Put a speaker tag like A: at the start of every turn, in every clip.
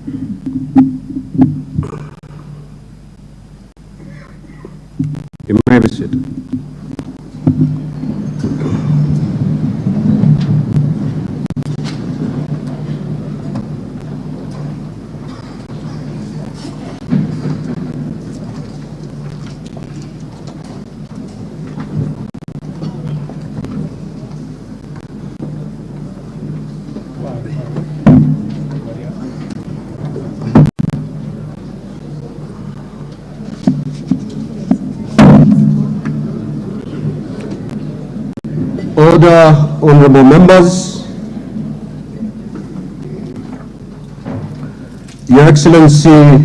A: You may be seated. Order, honorable members. Your Excellency,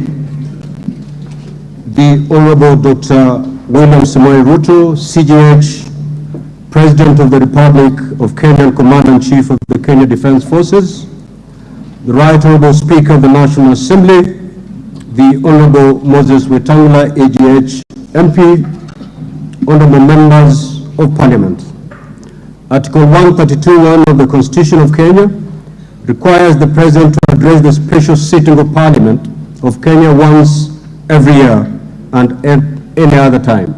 A: the Honorable Dr. William Samoei Ruto, CGH, President of the Republic of Kenya and Commander-in-Chief of the Kenya Defense Forces, the Right Honorable Speaker of the National Assembly, the Honorable Moses Wetangula, AGH, MP, honorable members of Parliament. Article 132(1) of the Constitution of Kenya requires the President to address the special sitting of Parliament of Kenya once every year and at any other time.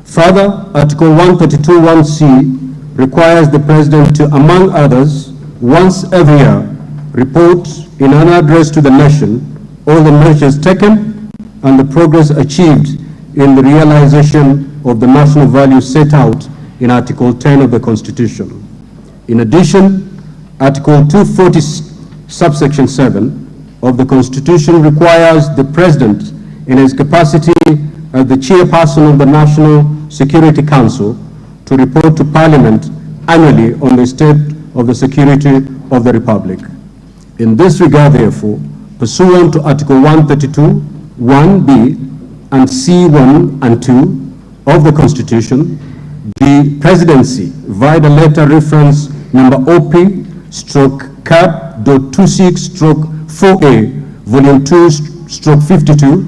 A: Further, Article 132(1)(c) requires the President to, among others, once every year, report in an address to the nation all the measures taken and the progress achieved in the realization of the national values set out in Article 10 of the Constitution. In addition, Article 240, subsection 7 of the Constitution requires the President, in his capacity as the Chairperson of the National Security Council, to report to Parliament annually on the state of the security of the Republic. In this regard, therefore, pursuant to Article 132, 1B, and C1 and 2 of the Constitution, the Presidency, via the letter reference number OP/CAP.26/4A, Volume 2/52,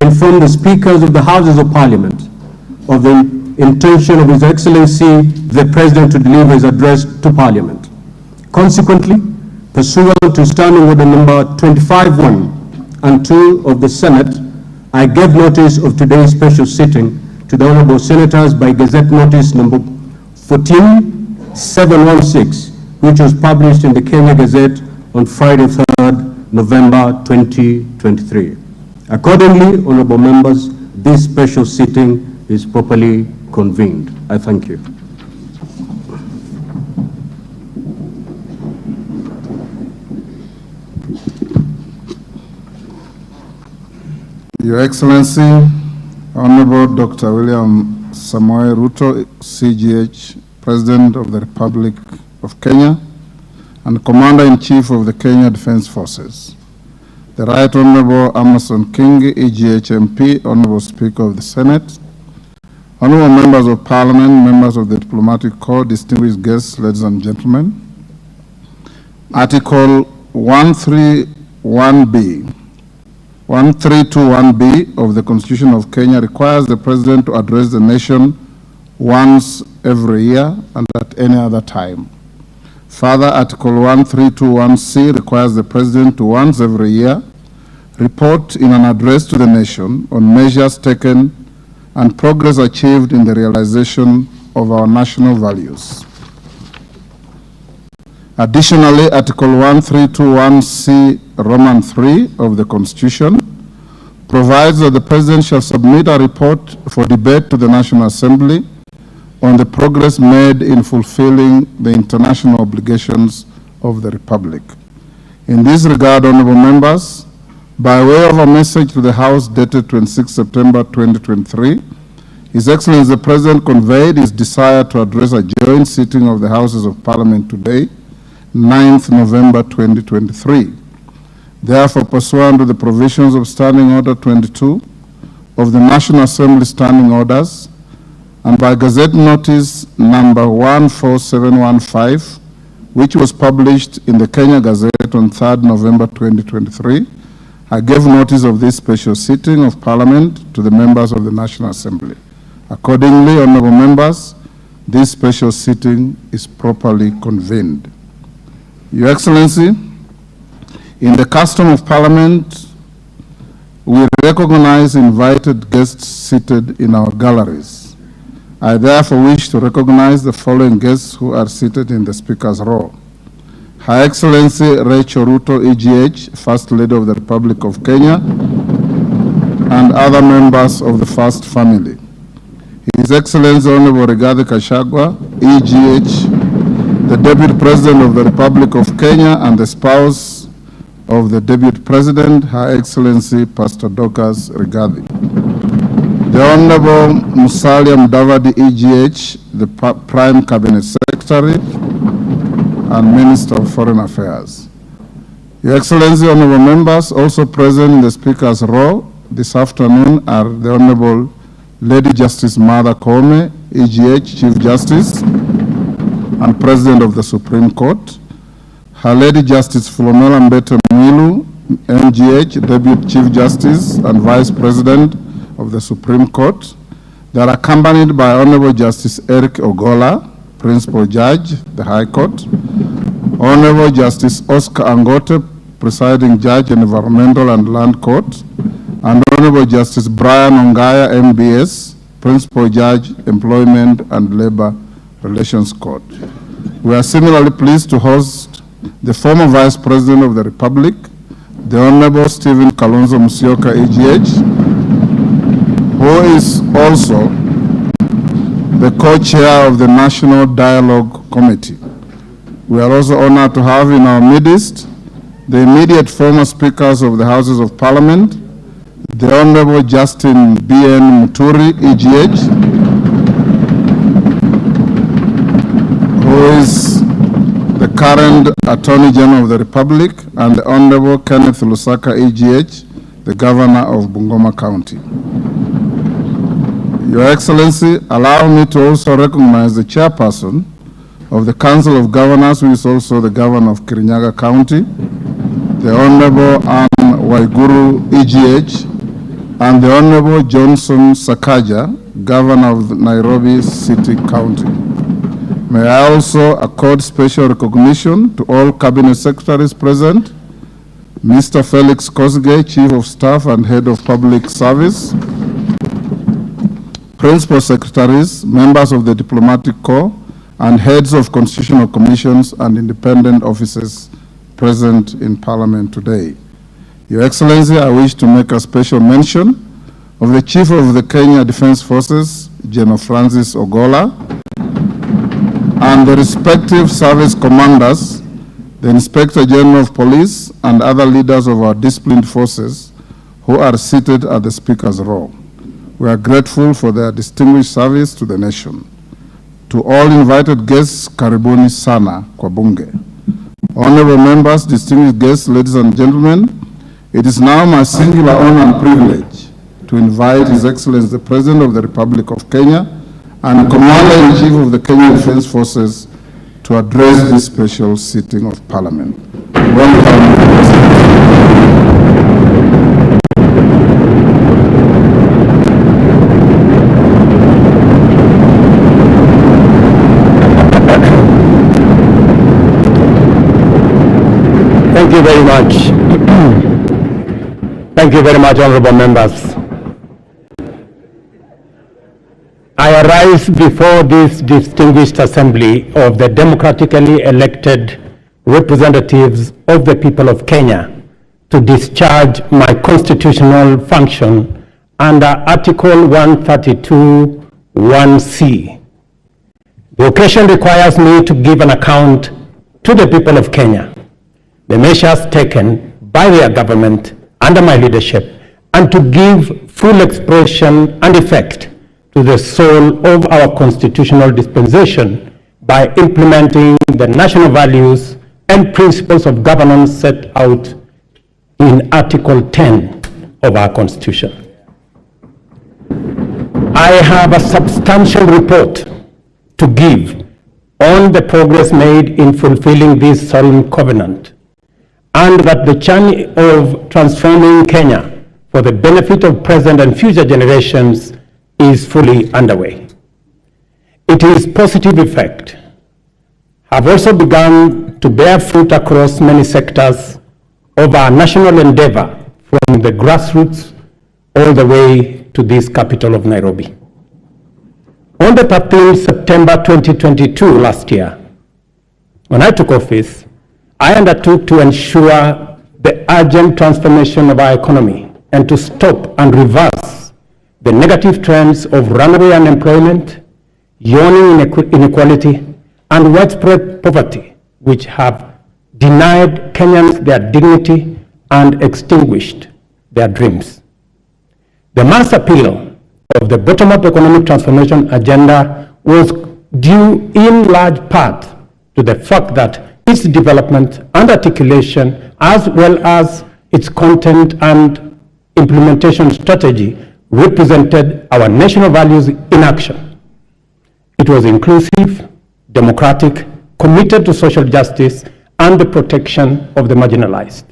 A: informed the Speakers of the Houses of Parliament of the intention of His Excellency the President to deliver his address to Parliament. Consequently, pursuant to Standing Order number 25(1) and 2 of the Senate, I gave notice of today's special sitting to the Honorable Senators by Gazette Notice number 14716, which was published in the Kenya Gazette on Friday, 3rd November 2023. Accordingly, honorable members, this special sitting is properly convened. I thank you.
B: Your Excellency, Honorable Dr. William Samoei Ruto, CGH, President of the Republic of Kenya and Commander-in-Chief of the Kenya Defense Forces. The Right Honorable Amason Kingi, EGH MP, Honorable Speaker of the Senate, Honorable Members of Parliament, members of the Diplomatic Corps, distinguished guests, ladies and gentlemen. Article 1321B of the Constitution of Kenya requires the President to address the nation once every year and at any other time. Further, Article 1321C requires the President to once every year report in an address to the nation on measures taken and progress achieved in the realization of our national values. Additionally, Article 1321C Roman 3 of the Constitution provides that the President shall submit a report for debate to the National Assembly on the progress made in fulfilling the international obligations of the Republic. In this regard, honorable members, by way of a message to the House dated 26 September 2023, His Excellency the President conveyed his desire to address a joint sitting of the Houses of Parliament today, 9th November 2023. Therefore, pursuant to the provisions of Standing Order 22 of the National Assembly Standing Orders, and by Gazette Notice number 14715, which was published in the Kenya Gazette on 3rd November 2023, I gave notice of this special sitting of Parliament to the members of the National Assembly. Accordingly, honorable members, this special sitting is properly convened. Your Excellency, In the custom of Parliament, we recognize invited guests seated in our galleries. I therefore wish to recognize the following guests who are seated in the Speaker's row. Her Excellency Rachel Ruto, EGH, First Lady of the Republic of Kenya, and other members of the First Family. His Excellency Honorable Rigathi Gachagua, EGH, the Deputy President of the Republic of Kenya and the spouse of the Deputy President, Her Excellency Pastor Dorcas Rigathi. The Honorable Musalia Mudavadi, EGH, the Prime Cabinet Secretary and Minister of Foreign Affairs. Your Excellency, honorable members, also present in the Speaker's row this afternoon are the Honorable Lady Justice Martha Koome, EGH, Chief Justice and President of the Supreme Court, Her Lady Justice Philomena Mbete Mwilu, MGH, Deputy Chief Justice and Vice President of the Supreme Court. They are accompanied by Honorable Justice Eric Ogola, Principal Judge, the High Court, Honorable Justice Oscar Angote, Presiding Judge, Environmental and Land Court, and Honorable Justice Brian Ongaya, MBS, Principal Judge, Employment and Labor Relations Court. We are similarly pleased to host the former Vice President of the Republic, the Honorable Stephen Kalonzo Musyoka, EGH, who is also the co-chair of the National Dialogue Committee. We are also honored to have in our midst the immediate former speakers of the Houses of Parliament, the Honorable Justin B.N. Muturi, EGH, who is the current Attorney General of the Republic, and the Honorable Kenneth Lusaka, EGH, the Governor of Bungoma County. Your Excellency, allow me to also recognize the Chairperson of the Council of Governors, who is also the Governor of Kirinyaga County, the Honorable Anne Waiguru, EGH, and the Honorable Johnson Sakaja, Governor of Nairobi City County. May I also accord special recognition to all Cabinet Secretaries present, Mr. Felix Kosgei, Chief of Staff and Head of Public Service, Principal Secretaries, members of the Diplomatic Corps, and heads of constitutional commissions and independent offices present in Parliament today. Your Excellency, I wish to make a special mention of the Chief of the Kenya Defense Forces, General Francis Ogola, and the respective service commanders, the Inspector General of Police, and other leaders of our disciplined forces who are seated at the Speaker's row. We are grateful for their distinguished service to the nation. To all invited guests, karibuni sana kwa bunge. Honorable members, distinguished guests, ladies and gentlemen, it is now my singular honor and privilege to invite His Excellency the President of the Republic of Kenya and Commander-in-Chief of the Kenya Defense Forces to address this special sitting of Parliament. Welcome, President.
C: Thank you very much. Thank you very much, honorable members. I arise before this distinguished assembly of the democratically elected representatives of the people of Kenya to discharge my constitutional function under Article 132, 1C. The occasion requires me to give an account to the people of Kenya, the measures taken by their government under my leadership, and to give full expression and effect to the soul of our constitutional dispensation by implementing the national values and principles of governance set out in Article 10 of our Constitution. I have a substantial report to give on the progress made in fulfilling this solemn covenant, and that the journey of transforming Kenya for the benefit of present and future generations is fully underway. Its positive effect have also begun to bear fruit across many sectors of our national endeavor from the grassroots all the way to this capital of Nairobi. On the 13th September 2022 last year, when I took office, I undertook to ensure the urgent transformation of our economy and to stop and reverse the negative trends of runaway unemployment, yawning inequality, and widespread poverty, which have denied Kenyans their dignity and extinguished their dreams. The mass appeal of the bottom-up economic transformation agenda was due in large part to the fact that its development and articulation, as well as its content and implementation strategy, represented our national values in action. It was inclusive, democratic, committed to social justice and the protection of the marginalized.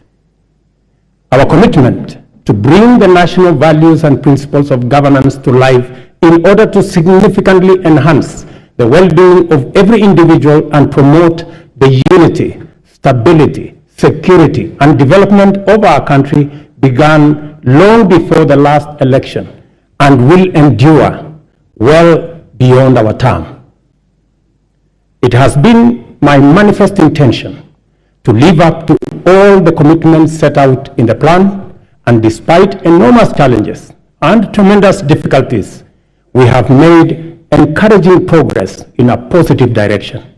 C: Our commitment to bring the national values and principles of governance to life in order to significantly enhance the well-being of every individual and promote the unity, stability, security, and development of our country began long before the last election and will endure well beyond our term. It has been my manifest intention to live up to all the commitments set out in the plan, and despite enormous challenges and tremendous difficulties, we have made encouraging progress in a positive direction.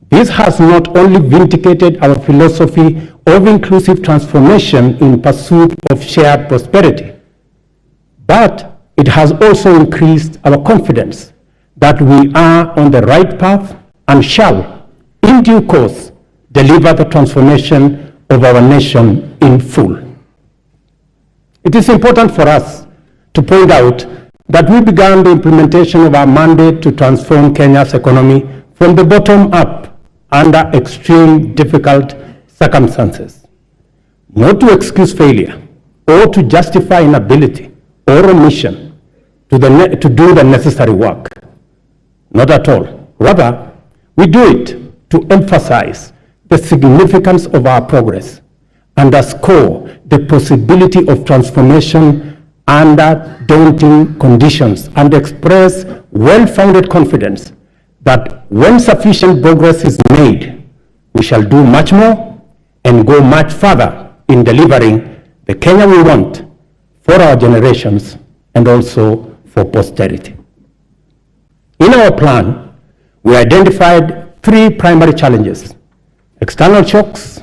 C: This has not only vindicated our philosophy of inclusive transformation in pursuit of shared prosperity, but it has also increased our confidence that we are on the right path and shall, in due course, deliver the transformation of our nation in full. It is important for us to point out that we began the implementation of our mandate to transform Kenya's economy from the bottom up under extreme difficult circumstances, not to excuse failure or to justify inability or omission to do the necessary work. Not at all. Rather, we do it to emphasize the significance of our progress, underscore the possibility of transformation under daunting conditions, and express well-founded confidence that when sufficient progress is made, we shall do much more and go much further in delivering the Kenya we want for our generations and also for posterity. In our plan, we identified three primary challenges: external shocks,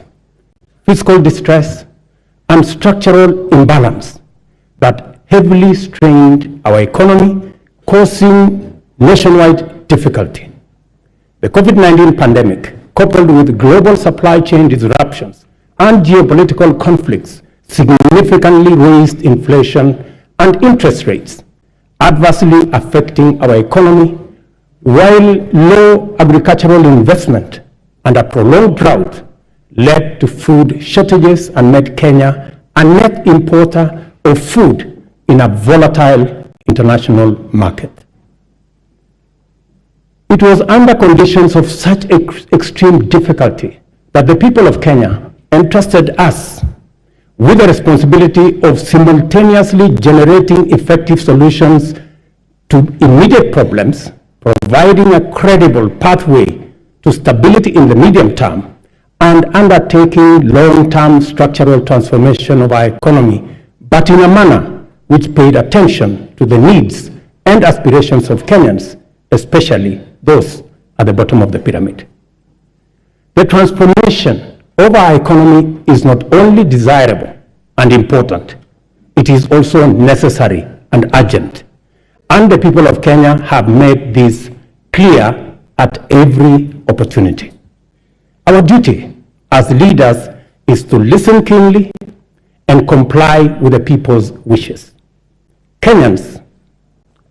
C: fiscal distress, and structural imbalance that heavily strained our economy, causing nationwide difficulty. The COVID-19 pandemic, coupled with global supply chain disruptions and geopolitical conflicts, significantly raised inflation and interest rates, adversely affecting our economy, while low agricultural investment and a prolonged drought led to food shortages and made Kenya a net importer of food in a volatile international market. It was under conditions of such extreme difficulty that the people of Kenya entrusted us with the responsibility of simultaneously generating effective solutions to immediate problems, providing a credible pathway to stability in the medium term, and undertaking long-term structural transformation of our economy, but in a manner which paid attention to the needs and aspirations of Kenyans, especially those at the bottom of the pyramid. The transformation of our economy is not only desirable and important, it is also necessary and urgent. And the people of Kenya have made this clear at every opportunity. Our duty as leaders is to listen keenly and comply with the people's wishes. Kenyans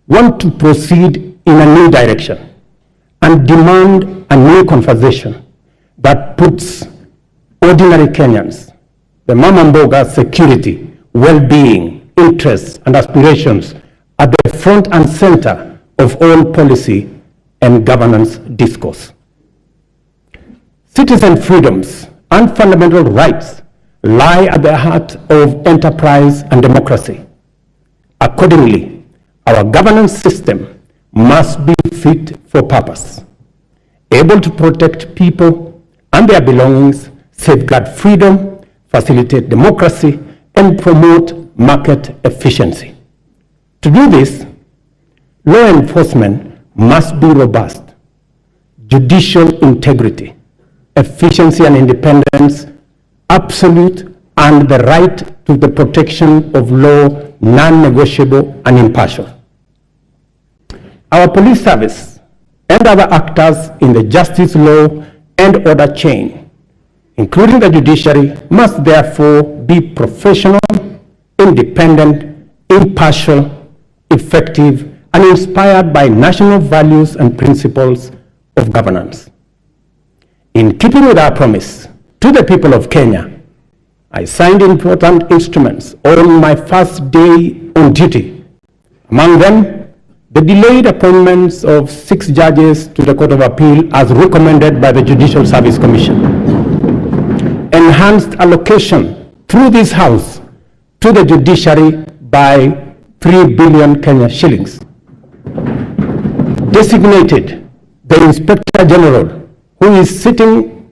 C: want to proceed in a new direction and demand a new conversation that puts ordinary Kenyans, the mama mboga's security, well-being, interests, and aspirations at the front and center of all policy and governance discourse. Citizen freedoms and fundamental rights lie at the heart of enterprise and democracy. Accordingly, our governance system must be fit for purpose, able to protect people and their belongings, safeguard freedom, facilitate democracy, and promote market efficiency. To do this, law enforcement must be robust. Judicial integrity, efficiency and independence, absolute, and the right to the protection of law non-negotiable and impartial. Our police service and other actors in the justice, law, and order chain, including the judiciary, must therefore be professional, independent, impartial, effective, and inspired by national values and principles of governance. In keeping with our promise to the people of Kenya, I signed important instruments on my first day on duty. Among them, the delayed appointments of 6 judges to the Court of Appeal as recommended by the Judicial Service Commission. Enhanced allocation through this House to the judiciary by 3 billion Kenya shillings. Designated the Inspector General, who is sitting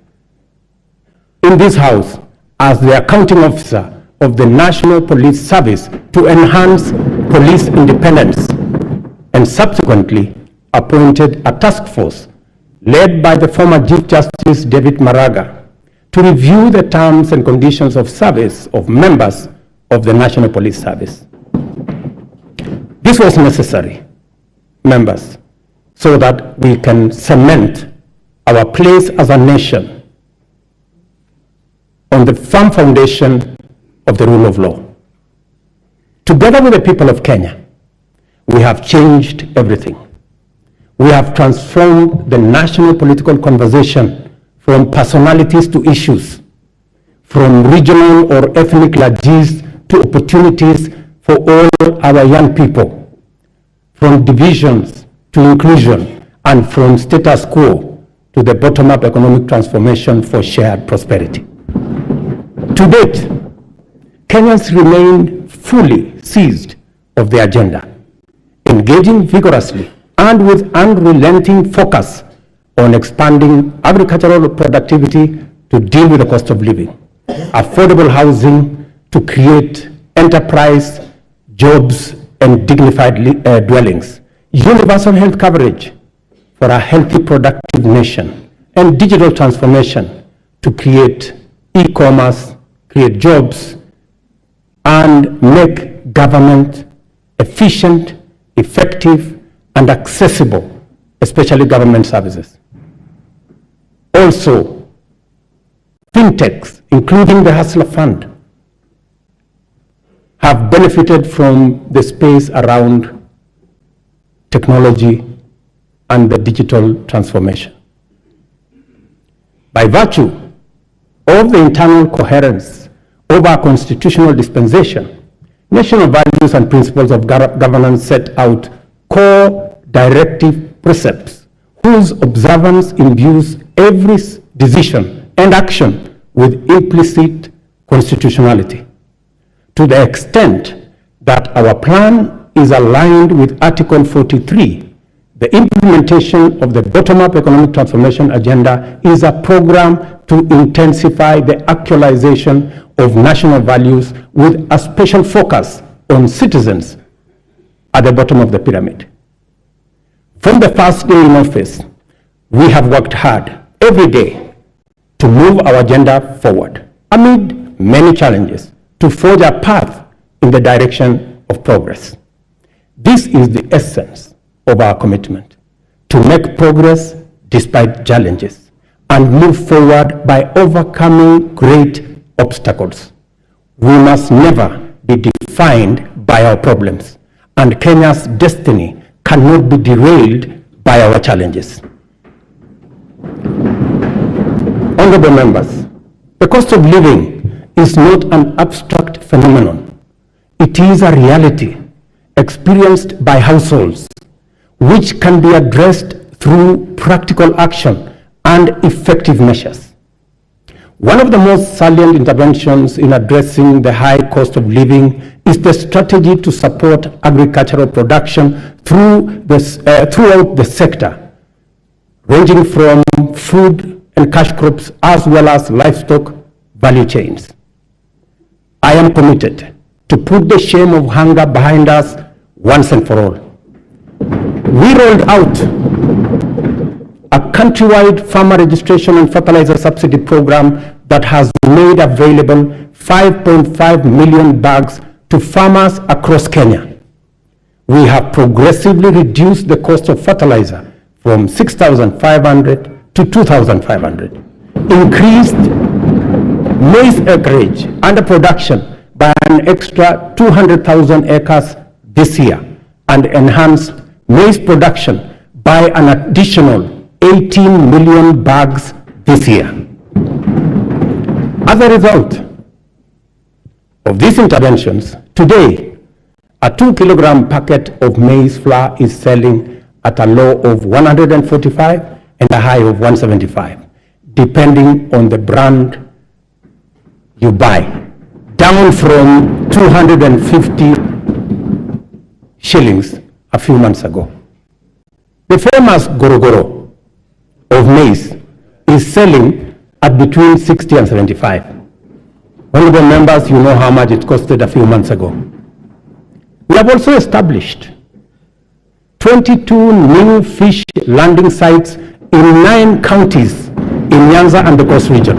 C: in this House as the accounting officer of the National Police Service to enhance police independence, and subsequently appointed a task force led by the former Chief Justice David Maraga to review the terms and conditions of service of members of the National Police Service. This was necessary, members, so that we can cement our place as a nation on the firm foundation of the rule of law. Together with the people of Kenya, we have changed everything. We have transformed the national political conversation from personalities to issues, from regional or ethnic largesse to opportunities for all our young people, from divisions to inclusion, and from status quo to the bottom-up economic transformation for shared prosperity. To date, Kenyans remain fully seized of the agenda, engaging vigorously and with unrelenting focus on expanding agricultural productivity to deal with the cost of living, affordable housing to create enterprise, jobs, and dignified dwellings, universal health coverage for a healthy, productive nation, and digital transformation to create e-commerce, create jobs, and make government efficient, effective, and accessible, especially government services. Also, fintechs, including the Hustler Fund, have benefited from the space around technology and the digital transformation. By virtue of the internal coherence of our constitutional dispensation, national values and principles of governance set out core directive precepts whose observance imbues every decision and action with implicit constitutionality. To the extent that our plan is aligned with Article 43, the implementation of the bottom-up economic transformation agenda is a program to intensify the actualization of national values with a special focus on citizens at the bottom of the pyramid. From the first day in office, we have worked hard every day to move our agenda forward amid many challenges to forge a path in the direction of progress. This is the essence of our commitment, to make progress despite challenges and move forward by overcoming great obstacles. We must never be defined by our problems, and Kenya's destiny cannot be derailed by our challenges. Honorable members, the cost of living is not an abstract phenomenon. It is a reality experienced by households, which can be addressed through practical action and effective measures. One of the most salient interventions in addressing the high cost of living is the strategy to support agricultural production throughout the sector, ranging from food and cash crops as well as livestock value chains. I am committed to put the shame of hunger behind us once and for all. We rolled out a countrywide farmer registration and fertilizer subsidy program that has made available 5.5 million bags to farmers across Kenya. We have progressively reduced the cost of fertilizer from 6,500 to 2,500, increased maize acreage under production by an extra 200,000 acres this year, and enhanced maize production by an additional 18 million bags this year. As a result of these interventions, today, a 2-kilogram packet of maize flour is selling at a low of 145 and a high of 175, depending on the brand you buy, down from 250 shillings a few months ago. The famous gorogoro of maize is selling at between 60 and 75. Honorable members, you know how much it costed a few months ago. We have also established 22 new fish landing sites in 9 counties in Nyanza and the Coast region.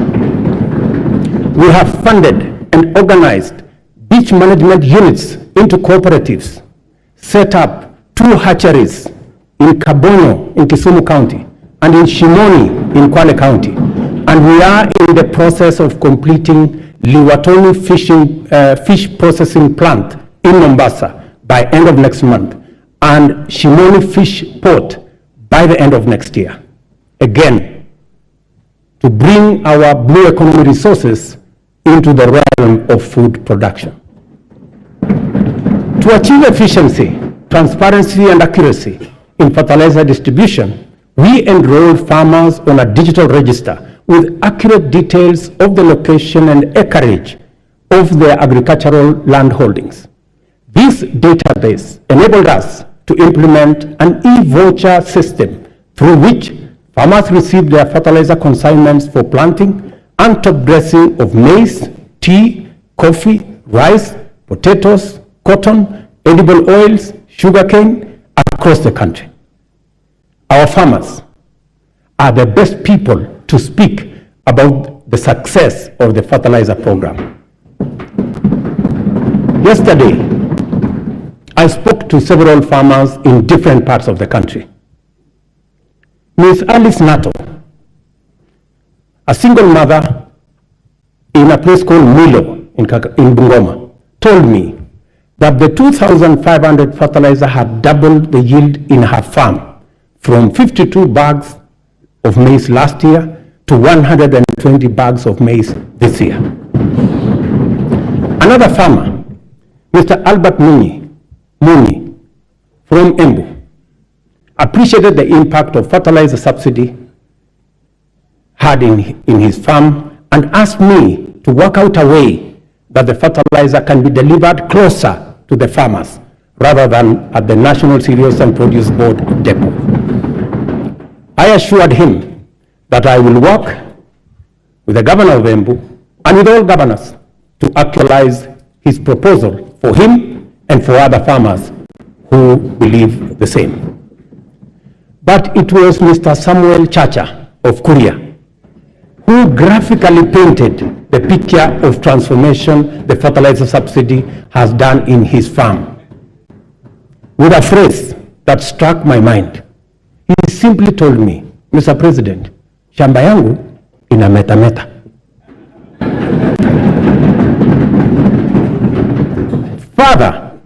C: We have funded and organized beach management units into cooperatives, set up 2 hatcheries in Kabonyo in Kisumu County and in Shimoni in Kwale County. And we are in the process of completing Liwatoni fish processing plant in Mombasa by end of next month, and Shimoni Fish Port by the end of next year. Again, to bring our blue economy resources into the realm of food production. To achieve efficiency, transparency, and accuracy in fertilizer distribution, we enroll farmers on a digital register with accurate details of the location and acreage of their agricultural land holdings. This database enabled us to implement an e-voucher system through which farmers receive their fertilizer consignments for planting and top dressing of maize, tea, coffee, rice, potatoes, cotton, edible oils, sugarcane across the country. Our farmers are the best people to speak about the success of the fertilizer program. Yesterday, I spoke to several farmers in different parts of the country. Ms. Alice Nato, a single mother in a place called Milo in Bungoma, told me that the 2,500 fertilizer had doubled the yield in her farm from 52 bags of maize last year to 120 bags of maize this year. Another farmer, Mr. Albert Muni from Embu, appreciated the impact of fertilizer subsidy had in his farm and asked me to work out a way that the fertilizer can be delivered closer to the farmers rather than at the National Cereals and Produce Board depot. I assured him that I will work with the governor of Embu and with all governors to actualize his proposal for him and for other farmers who believe the same. But it was Mr. Samuel Chacha of Kuria who graphically painted the picture of transformation the fertilizer subsidy has done in his farm with a phrase that struck my mind. He simply told me, Mr. President, shamba yangu ina meta. Further,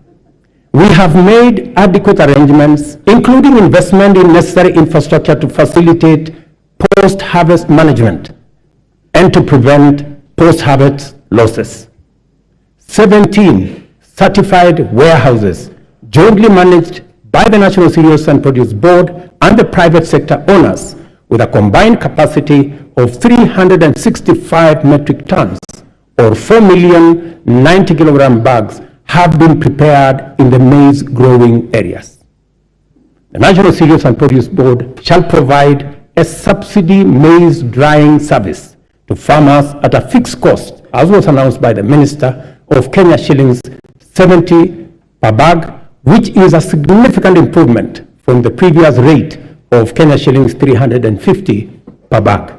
C: we have made adequate arrangements, including investment in necessary infrastructure to facilitate post-harvest management and to prevent post-harvest losses. 17 certified warehouses jointly managed by the National Cereals and Produce Board and the private sector owners with a combined capacity of 365 metric tons, or 4,090,000 kilogram bags, have been prepared in the maize growing areas. The National Cereals and Produce Board shall provide a subsidy maize drying service to farmers at a fixed cost, as was announced by the Minister, of Kenya shillings 70 per bag, which is a significant improvement from the previous rate of Kenya shillings 350 per bag.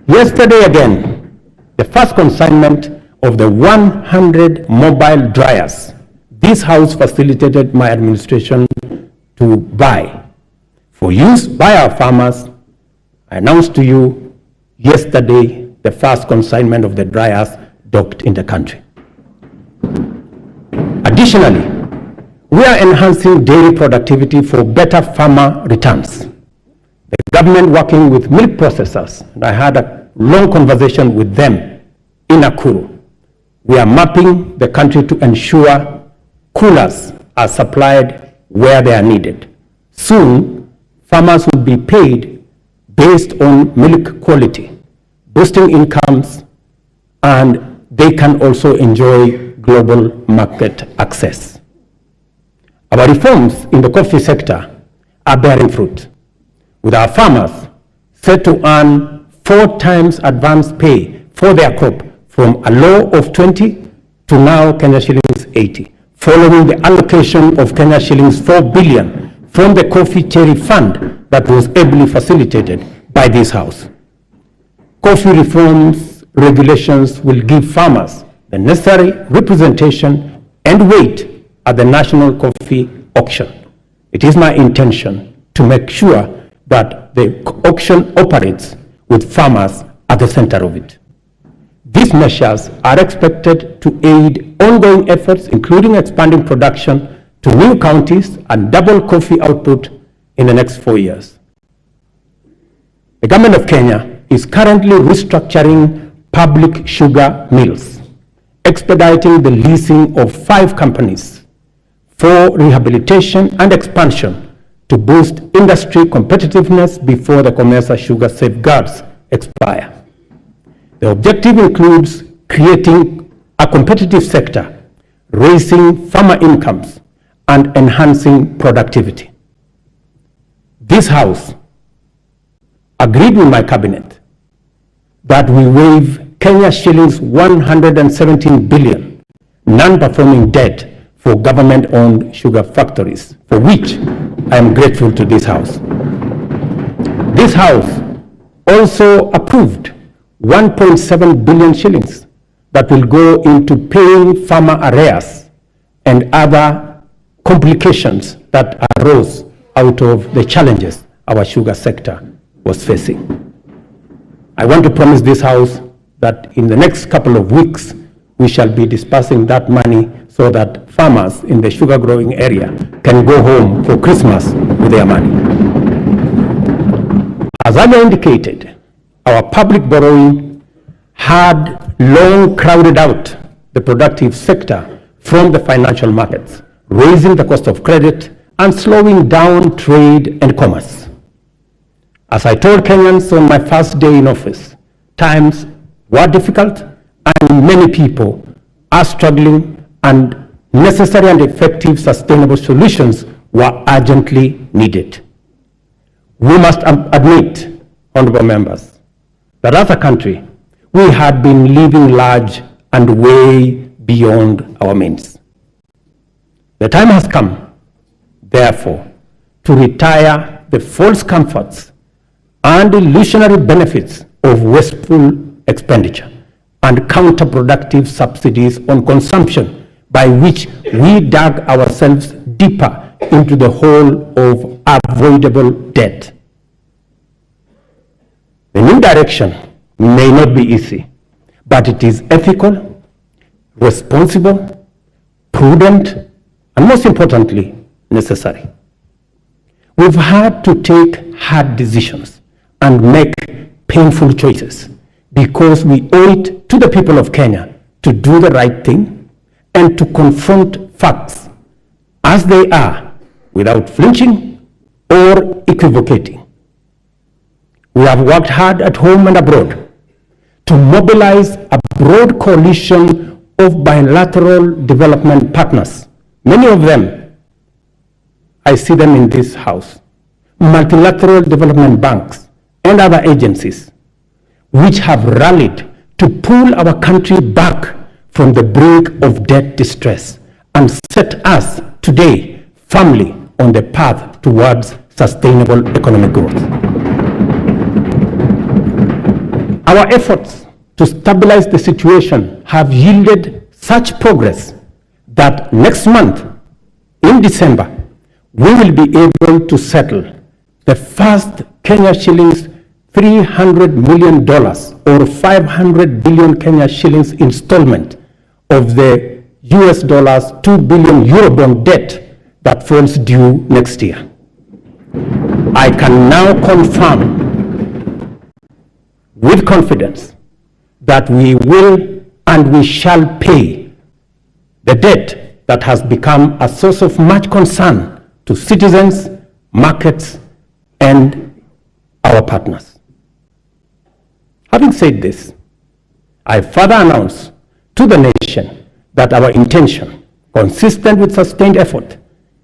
C: Yesterday again, the first consignment of the 100 mobile dryers this House facilitated my administration to buy for use by our farmers. I announced to you yesterday the first consignment of the dryers docked in the country. Additionally, we are enhancing dairy productivity for better farmer returns. The government, working with milk processors, and I had a long conversation with them in Nakuru, we are mapping the country to ensure coolers are supplied where they are needed. Soon, farmers will be paid based on milk quality, boosting incomes, and they can also enjoy global market access. Our reforms in the coffee sector are bearing fruit, with our farmers set to earn 4 times advance pay for their crop, from a low of 20 to now Kenya shillings 80, following the allocation of Kenya shillings 4 billion from the Coffee Cherry Fund that was ably facilitated by this House. Coffee reforms regulations will give farmers the necessary representation and weight at the national coffee auction. It is my intention to make sure that the auction operates with farmers at the center of it. These measures are expected to aid ongoing efforts, including expanding production to new counties and double coffee output in the next 4 years. The government of Kenya is currently restructuring public sugar mills, expediting the leasing of 5 companies for rehabilitation and expansion to boost industry competitiveness before the KEMSA sugar safeguards expire. The objective includes creating a competitive sector, raising farmer incomes, and enhancing productivity. This House agreed with my cabinet that we waive Kenya shillings 117 billion non-performing debt for government-owned sugar factories, for which I am grateful to this House. This House also approved 1.7 billion shillings that will go into paying farmer arrears and other complications that arose out of the challenges our sugar sector was facing. I want to promise this House that in the next couple of weeks, we shall be dispersing that money so that farmers in the sugar growing area can go home for Christmas with their money. As I indicated, our public borrowing had long crowded out the productive sector from the financial markets, raising the cost of credit and slowing down trade and commerce. As I told Kenyans on my first day in office, times were difficult and many people are struggling, and necessary and effective sustainable solutions were urgently needed. We must admit, honorable members, that as a country, we had been living large and way beyond our means. The time has come, therefore, to retire the false comforts and illusionary benefits of wasteful expenditure and counterproductive subsidies on consumption, by which we dug ourselves deeper into the hole of avoidable debt. The new direction may not be easy, but it is ethical, responsible, prudent, and most importantly, necessary. We've had to take hard decisions and make painful choices because we owe it to the people of Kenya to do the right thing and to confront facts as they are without flinching or equivocating. We have worked hard at home and abroad to mobilize a broad coalition of bilateral development partners. Many of them, I see them in this house, multilateral development banks and other agencies, which have rallied to pull our country back from the brink of debt distress and set us today firmly on the path towards sustainable economic growth. Our efforts to stabilize the situation have yielded such progress that next month, in December, we will be able to settle the first Kenya shillings $300 million or 500 billion Kenya shillings installment of the US dollars 2 billion Eurobond debt that falls due next year. I can now confirm with confidence that we will and we shall pay the debt that has become a source of much concern to citizens, markets, and our partners. Having said this, I further announce to the nation that our intention, consistent with sustained effort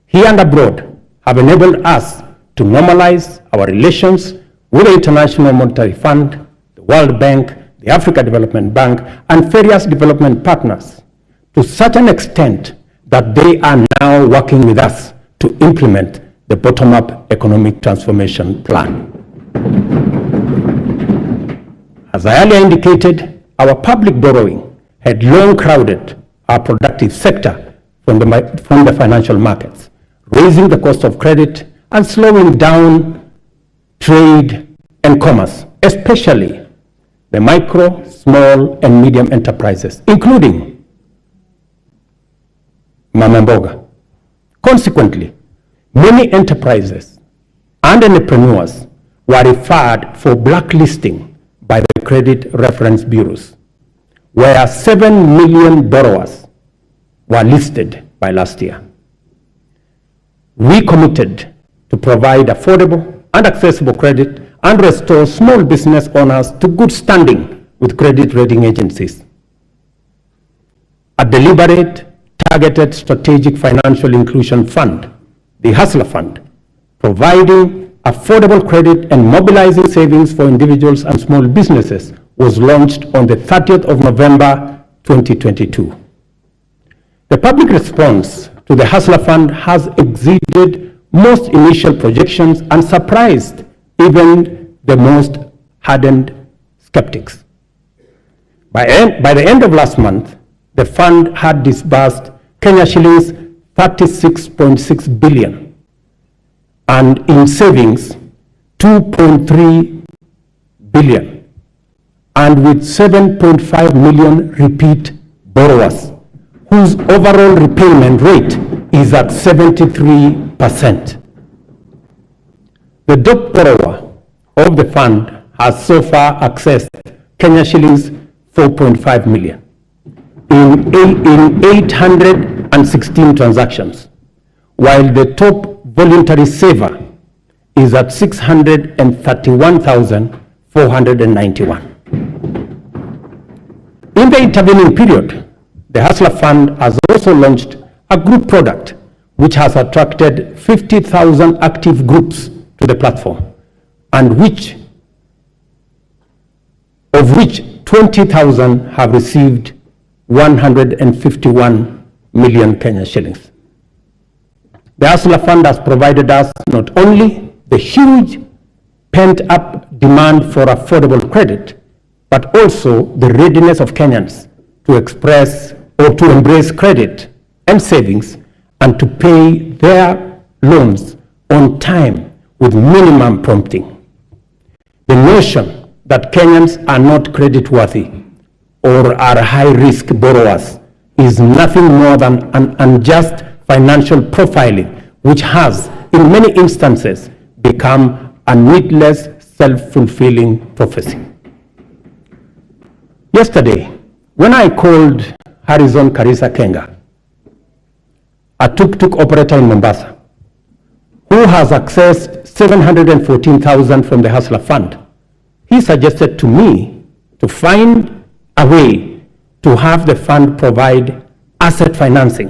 C: here and abroad, have enabled us to normalize our relations with the International Monetary Fund, the World Bank, the Africa Development Bank, and various development partners to such an extent that they are now working with us to implement the bottom-up economic transformation plan. As I earlier indicated, our public borrowing had long crowded our productive sector from the financial markets, raising the cost of credit and slowing down trade and commerce, especially the micro, small, and medium enterprises, including Mama Mboga. Consequently, many enterprises and entrepreneurs were referred for blacklisting by the credit reference bureaus, where 7 million borrowers were listed by last year. We committed to provide affordable and accessible credit and restore small business owners to good standing with credit rating agencies. A deliberate, targeted strategic financial inclusion fund, the Hustler Fund, providing affordable credit and mobilizing savings for individuals and small businesses, was launched on the 30th of November 2022. The public response to the Hustler Fund has exceeded most initial projections and surprised even the most hardened skeptics. By the end of last month, the fund had disbursed Kenya shillings 36.6 billion and in savings 2.3 billion, and with 7.5 million repeat borrowers, whose overall repayment rate is at 73%. The top borrower of the fund has so far accessed Kenya shillings 4.5 million in 816 transactions, while the top voluntary saver is at 631,491. In the intervening period, the Hustler Fund has also launched a group product which has attracted 50,000 active groups to the platform, and of which 20,000 have received 151 million Kenya shillings. The Hustler Fund has provided us not only the huge pent-up demand for affordable credit, but also the readiness of Kenyans to express or to embrace credit and savings and to pay their loans on time with minimum prompting. The notion that Kenyans are not creditworthy or are high-risk borrowers is nothing more than an unjust financial profiling, which has, in many instances, become a needless, self-fulfilling prophecy. Yesterday, when I called Harrison Karisa Kenga, a tuk-tuk operator in Mombasa, who has accessed 714,000 from the Hustler Fund he suggested to me to find a way to have the fund provide asset financing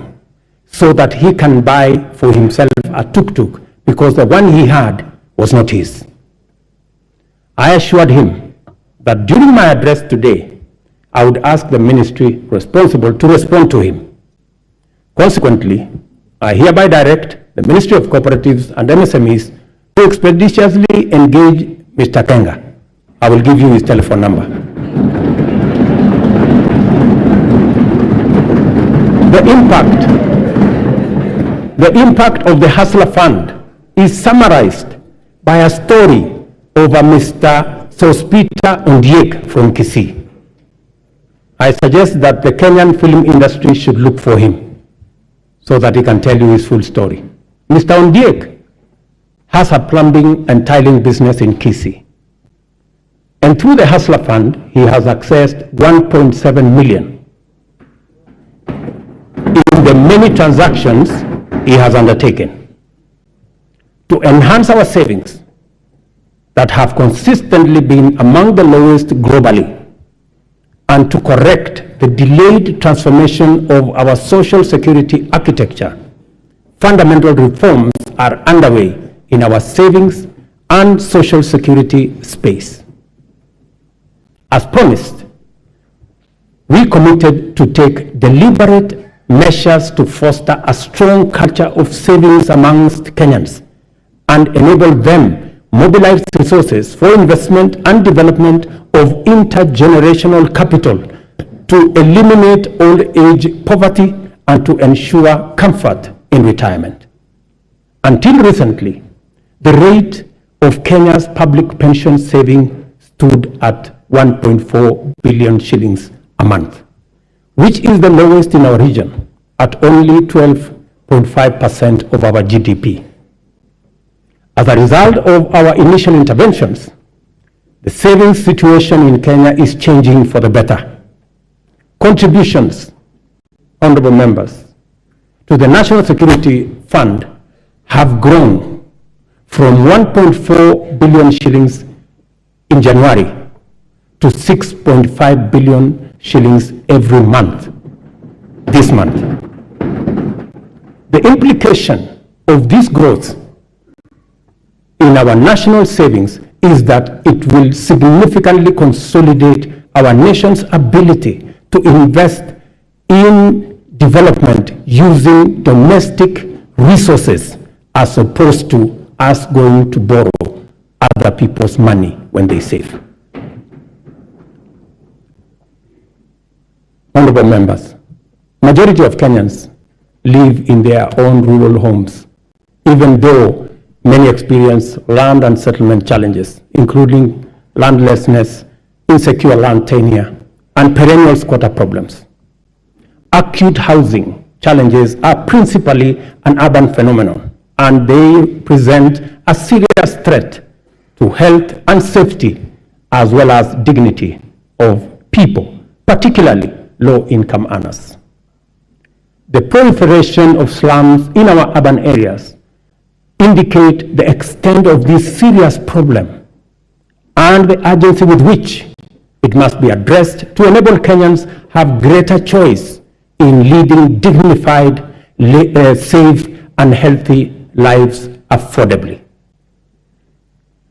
C: so that he can buy for himself a tuk-tuk because the one he had was not his. I assured him that during my address today, I would ask the ministry responsible to respond to him. Consequently, I hereby direct the Ministry of Cooperatives and MSMEs to expeditiously engage Mr. Kenga. I will give you his telephone number. The impact of the Hustler Fund is summarized by a story of a Mr. Sospita Ondiek from Kisii. I suggest that the Kenyan film industry should look for him so that he can tell you his full story. Mr. Ondiek has a plumbing and tiling business in Kisii. And through the Hustler Fund, he has accessed 1.7 million in the many transactions he has undertaken to enhance our savings that have consistently been among the lowest globally, and to correct the delayed transformation of our social security architecture. Fundamental reforms are underway in our savings and social security space. As promised, we committed to take deliberate measures to foster a strong culture of savings amongst Kenyans and enable them mobilize resources for investment and development of intergenerational capital to eliminate old age poverty and to ensure comfort in retirement. Until recently, the rate of Kenya's public pension saving stood at 1.4 billion shillings a month, which is the lowest in our region at only 12.5% of our GDP. As a result of our initial interventions, the savings situation in Kenya is changing for the better. Contributions, honorable members, to the National Security Fund have grown from 1.4 billion shillings in January to 6.5 billion shillings every month, this month. The implication of this growth in our national savings is that it will significantly consolidate our nation's ability to invest in development using domestic resources as opposed to us going to borrow other people's money when they save. Honorable members, majority of Kenyans live in their own rural homes, even though many experience land and settlement challenges, including landlessness, insecure land tenure, and perennial squatter problems. Acute housing challenges are principally an urban phenomenon, and they present a serious threat to health and safety, as well as dignity of people, particularly low-income earners. The proliferation of slums in our urban areas indicate the extent of this serious problem and the urgency with which it must be addressed to enable Kenyans have greater choice in leading dignified, safe, and healthy lives affordably.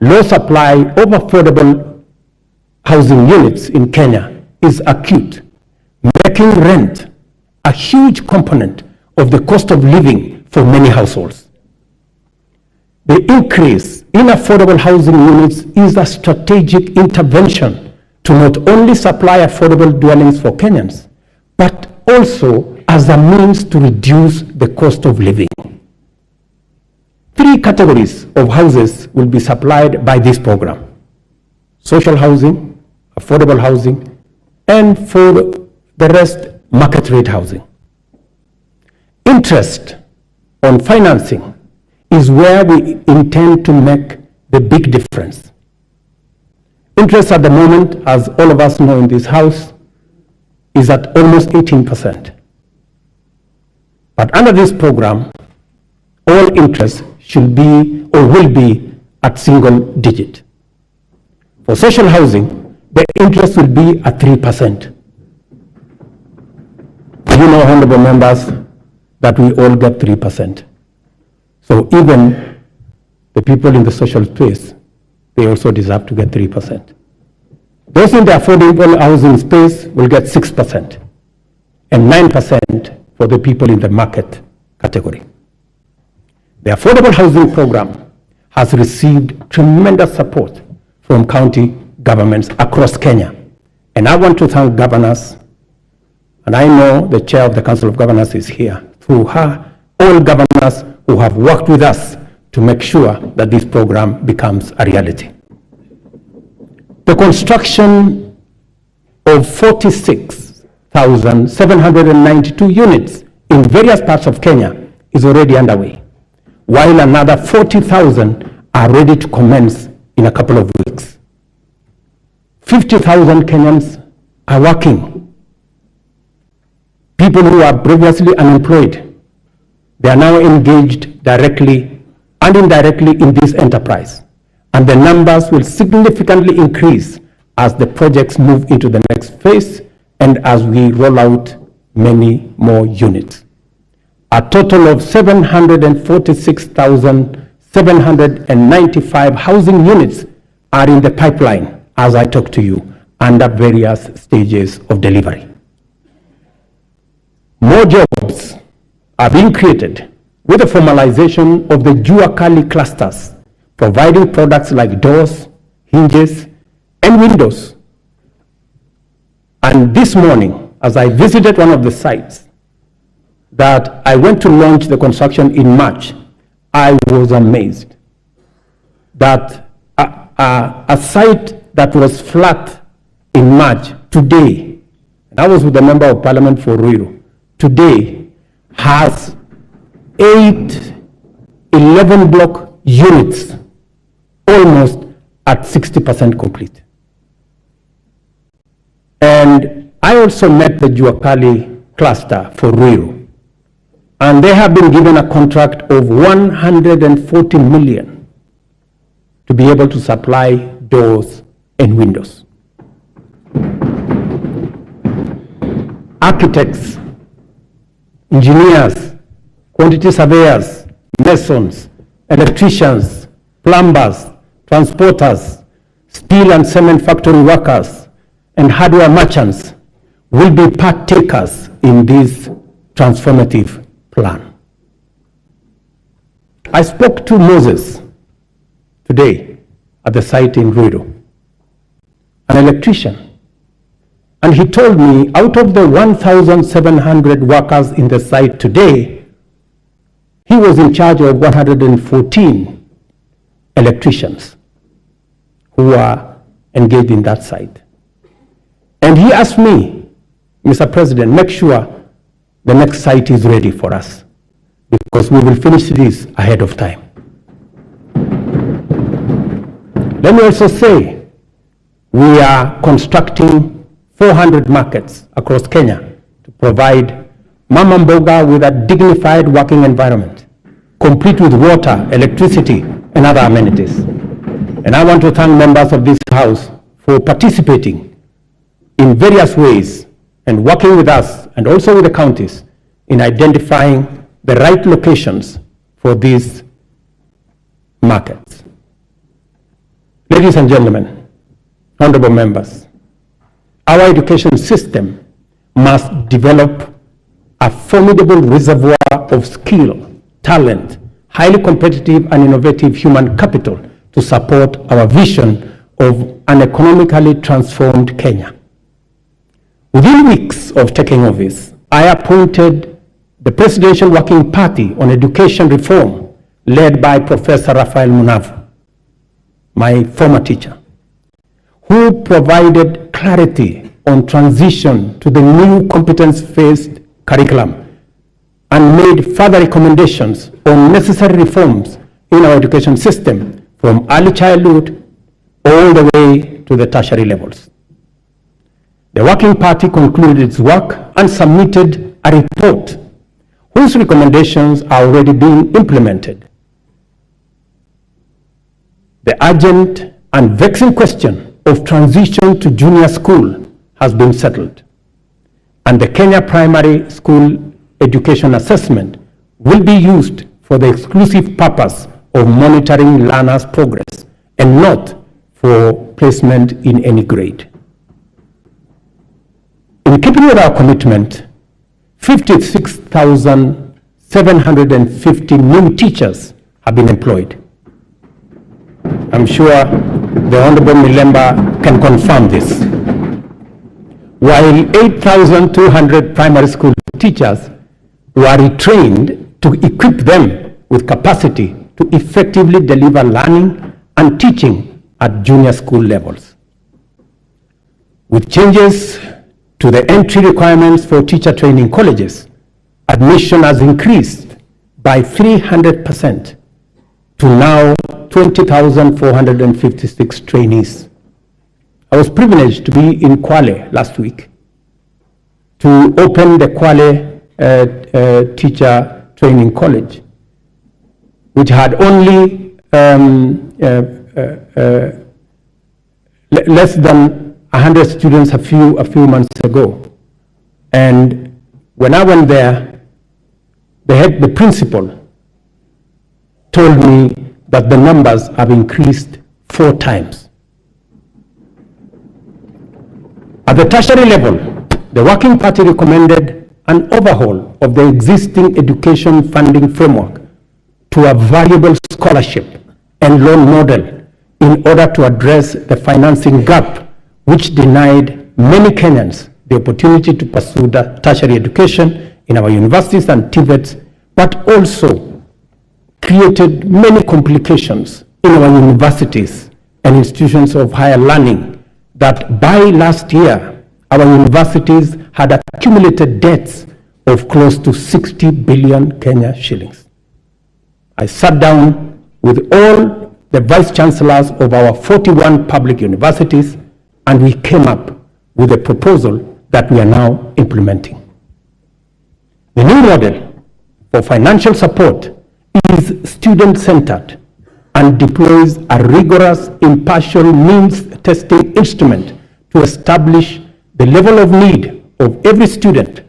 C: Low supply of affordable housing units in Kenya is acute, making rent a huge component of the cost of living for many households. The increase in affordable housing units is a strategic intervention to not only supply affordable dwellings for Kenyans, but also as a means to reduce the cost of living. 3 categories of houses will be supplied by this program: social housing, affordable housing, and for the rest, market rate housing. Interest on financing is where we intend to make the big difference. Interest at the moment, as all of us know in this house, is at almost 18%. But under this program, all interest should be or will be at single digit. For social housing, the interest will be at 3%. You know, honorable members, that we all get 3%. So even the people in the social space, they also deserve to get 3%. Those in the affordable housing space will get 6%, and 9% for the people in the market category. The affordable housing program has received tremendous support from county governments across Kenya. And I want to thank governors, and I know the chair of the Council of Governors is here, through her, all governors who have worked with us to make sure that this program becomes a reality. The construction of 46,792 units in various parts of Kenya is already underway, while another 40,000 are ready to commence in a couple of weeks. 50,000 Kenyans are working. People who are previously unemployed, they are now engaged directly and indirectly in this enterprise. And the numbers will significantly increase as the projects move into the next phase and as we roll out many more units. A total of 746,795 housing units are in the pipeline as I talk to you, under various stages of delivery. More jobs are being created with the formalization of the Jua Kali clusters, providing products like doors, hinges, and windows. And this morning, as I visited one of the sites that I went to launch the construction in March, I was amazed that a site that was flat in March today, and I was with the member of parliament for Ruto, today has 8 11-block units, almost at 60% complete. And I also met the Jua Kali cluster for Ruto, and they have been given a contract of 140 million to be able to supply doors and windows. Architects, engineers, quantity surveyors, masons, electricians, plumbers, transporters, steel and cement factory workers, and hardware merchants will be partakers in this transformative plan. I spoke to Moses today at the site in Ruto, an electrician, and he told me out of the 1,700 workers in the site today, he was in charge of 114 electricians who are engaged in that site. And he asked me, Mr. President, make sure the next site is ready for us, because we will finish this ahead of time. Let me also say, we are constructing 400 markets across Kenya to provide Mama Mboga with a dignified working environment, complete with water, electricity, and other amenities. And I want to thank members of this House for participating in various ways and working with us and also with the counties in identifying the right locations for these markets. Ladies and gentlemen, honorable members, our education system must develop a formidable reservoir of skill, talent, highly competitive and innovative human capital to support our vision of an economically transformed Kenya. Within weeks of taking office, I appointed the Presidential Working Party on Education Reform, led by Professor Raphael Munavu, my former teacher, who provided clarity on transition to the new competence-based curriculum and made further recommendations on necessary reforms in our education system from early childhood all the way to the tertiary levels. The Working Party concluded its work and submitted a report whose recommendations are already being implemented. The urgent and vexing question of transition to junior school has been settled, and the Kenya Primary School Education Assessment will be used for the exclusive purpose of monitoring learners' progress and not for placement in any grade. In keeping with our commitment, 56,750 new teachers have been employed. I'm sure the Honorable Milemba can confirm this. While 8,200 primary school teachers were retrained to equip them with capacity to effectively deliver learning and teaching at junior school levels. With changes to the entry requirements for teacher training colleges, admission has increased by 300% to now 20,456 trainees. I was privileged to be in Kwale last week to open the Kwale Teacher Training College, which had only less than 100 students a few months ago. And when I went there, the principal told me that the numbers have increased 4 times. At the tertiary level, the Working Party recommended an overhaul of the existing education funding framework to a variable scholarship and loan model in order to address the financing gap which denied many Kenyans the opportunity to pursue the tertiary education in our universities and TVETs, but also created many complications in our universities and institutions of higher learning that by last year, our universities had accumulated debts of close to 60 billion Kenya shillings. I sat down with all the vice chancellors of our 41 public universities, and we came up with a proposal that we are now implementing. The new model for financial support is student-centered and deploys a rigorous impartial means testing instrument to establish the level of need of every student,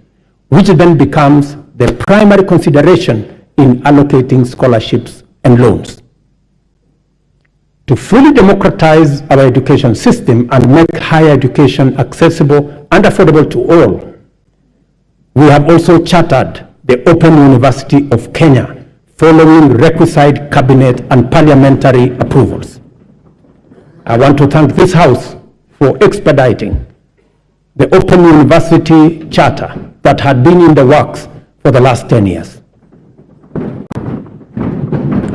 C: which then becomes the primary consideration in allocating scholarships and loans. To fully democratize our education system and make higher education accessible and affordable to all, we have also chartered the Open University of Kenya, following requisite cabinet and parliamentary approvals. I want to thank this House for expediting the Open University Charter that had been in the works for the last 10 years.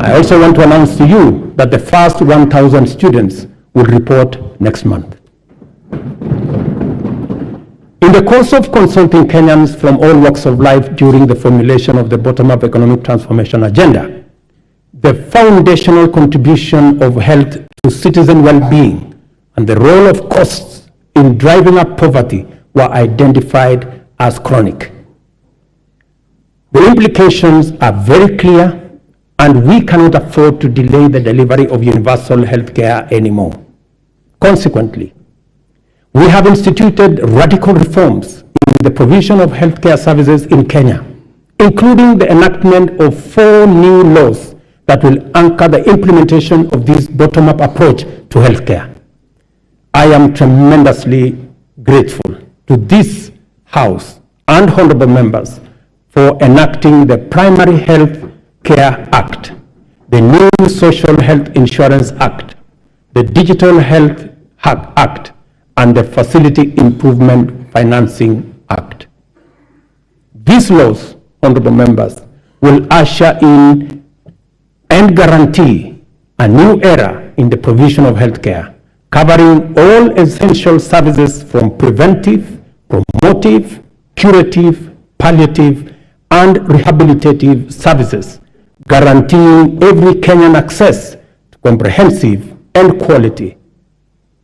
C: I also want to announce to you that the first 1,000 students will report next month. In the course of consulting Kenyans from all walks of life during the formulation of the bottom-up economic transformation agenda, the foundational contribution of health to citizen well-being and the role of costs in driving up poverty were identified as chronic. The implications are very clear, and we cannot afford to delay the delivery of universal health care anymore. Consequently, we have instituted radical reforms in the provision of healthcare services in Kenya, including the enactment of 4 new laws that will anchor the implementation of this bottom-up approach to healthcare. I am tremendously grateful to this House and honorable members for enacting the Primary Health Care Act, the new Social Health Insurance Act, the Digital Health Act, and the Facility Improvement Financing Act. These laws, honorable members, will usher in and guarantee a new era in the provision of healthcare, covering all essential services from preventive, promotive, curative, palliative, and rehabilitative services, guaranteeing every Kenyan access to comprehensive and quality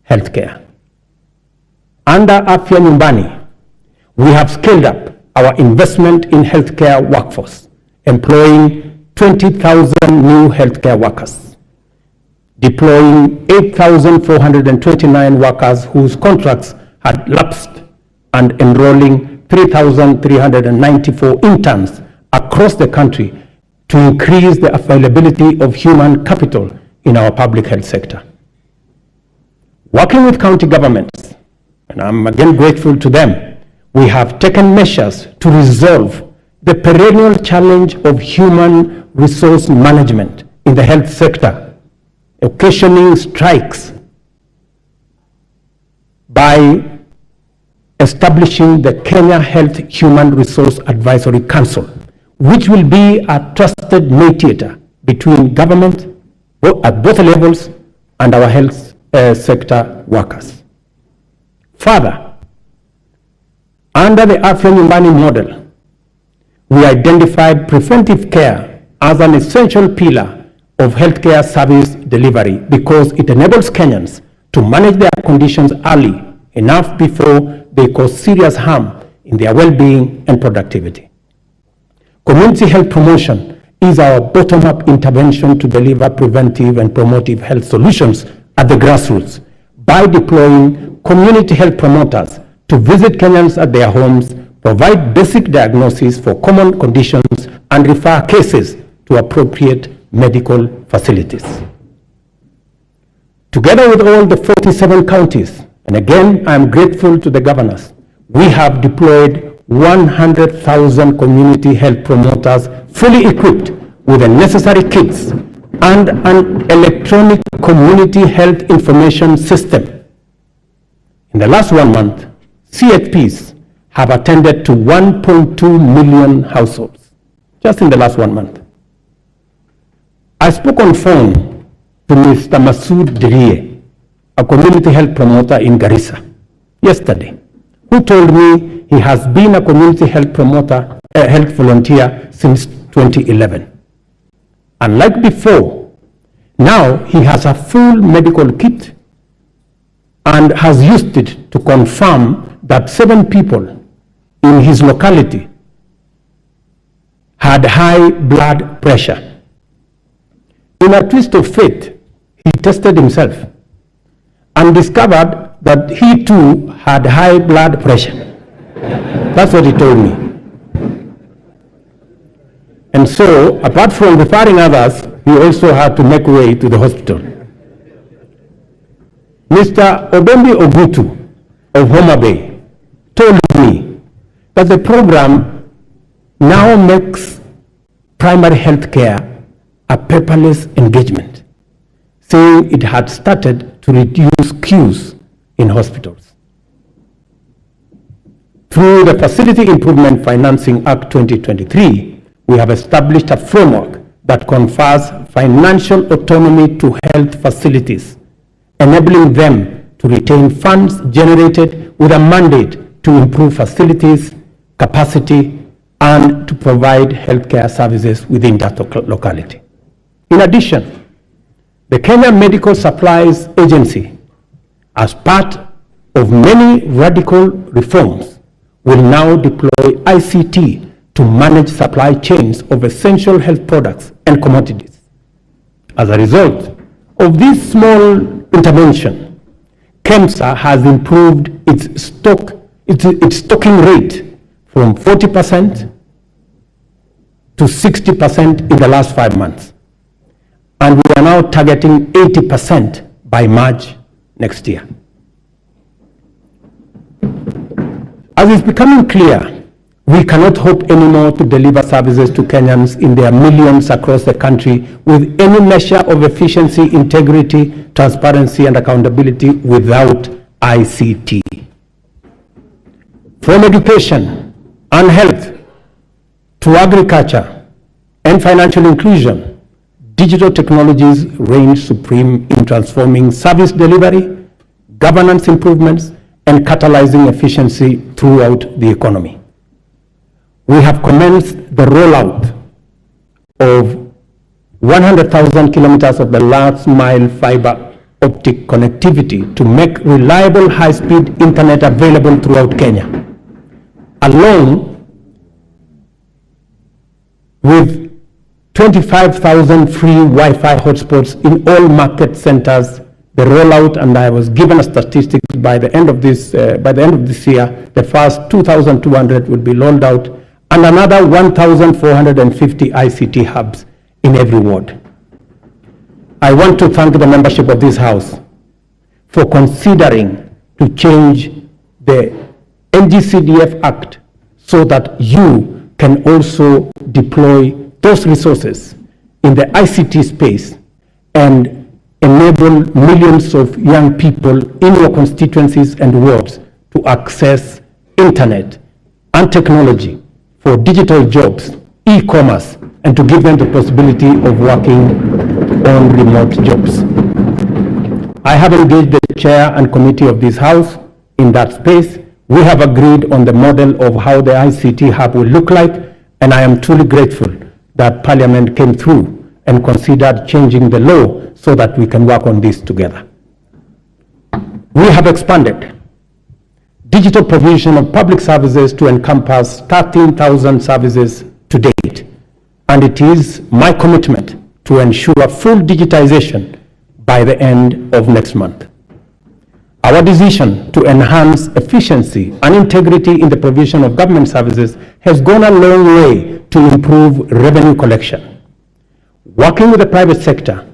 C: healthcare. Under Afya Nyumbani, we have scaled up our investment in healthcare workforce, employing 20,000 new healthcare workers. deploying 8,429 workers whose contracts had lapsed and enrolling 3,394 interns across the country to increase the availability of human capital in our public health sector. Working with county governments, and I'm again grateful to them, we have taken measures to resolve the perennial challenge of human resource management in the health sector, occasioning strikes, by establishing the Kenya Health Human Resource Advisory Council, which will be a trusted mediator between government at both levels and our health sector workers. Further, under the Afya Nyumbani model, we identified preventive care as an essential pillar of healthcare service delivery because it enables Kenyans to manage their conditions early enough before they cause serious harm in their well-being and productivity. Community health promotion is our bottom-up intervention to deliver preventive and promotive health solutions at the grassroots by deploying community health promoters to visit Kenyans at their homes, provide basic diagnosis for common conditions, and refer cases to appropriate medical facilities. Together with all the 47 counties, and again, I am grateful to the governors, we have deployed 100,000 community health promoters fully equipped with the necessary kits and an electronic community health information system. In the last 1 month, CHPs have attended to 1.2 million households, just in the last 1 month. I spoke on phone to Mr. Masood Dirie, a community health promoter in Garissa, yesterday, who told me he has been a community health promoter, health volunteer since 2011. Unlike before, now he has a full medical kit and has used it to confirm that 7 people in his locality had high blood pressure. In a twist of fate, he tested himself and discovered that he too had high blood pressure. That's what he told me. And so, apart from referring others, he also had to make way to the hospital. Mr. Obembi Ogutu of Homa Bay told me that the program now makes primary health care a paperless engagement, saying it had started to reduce queues in hospitals. Through the Facility Improvement Financing Act 2023, we have established a framework that confers financial autonomy to health facilities, enabling them to retain funds generated with a mandate to improve facilities, capacity, and to provide healthcare services within that locality. In addition, the Kenya Medical Supplies Agency, as part of many radical reforms, will now deploy ICT to manage supply chains of essential health products and commodities. As a result of this small intervention, KEMSA has improved its stocking rate from 40% to 60% in the last 5 months. And we are now targeting 80% by March next year. As is becoming clear, we cannot hope anymore to deliver services to Kenyans in their millions across the country with any measure of efficiency, integrity, transparency, and accountability without ICT. From education and health to agriculture and financial inclusion, digital technologies reign supreme in transforming service delivery, governance improvements, and catalyzing efficiency throughout the economy. We have commenced the rollout of 100,000 kilometers of the last mile fiber optic connectivity to make reliable high-speed internet available throughout Kenya, along with 25,000 free Wi-Fi hotspots in all market centers. The rollout, and I was given a statistic by the end of this year, the first 2,200 will be rolled out, and another 1,450 ICT hubs in every ward. I want to thank the membership of this House for considering to change the NGCDF Act so that you can also deploy those resources in the ICT space and enable millions of young people in your constituencies and wards to access internet and technology for digital jobs, e-commerce, and to give them the possibility of working on remote jobs. I have engaged the chair and committee of this House in that space. We have agreed on the model of how the ICT hub will look like, and I am truly grateful that Parliament came through and considered changing the law so that we can work on this together. We have expanded digital provision of public services to encompass 13,000 services to date, and it is my commitment to ensure full digitization by the end of next month. Our decision to enhance efficiency and integrity in the provision of government services has gone a long way to improve revenue collection. Working with the private sector,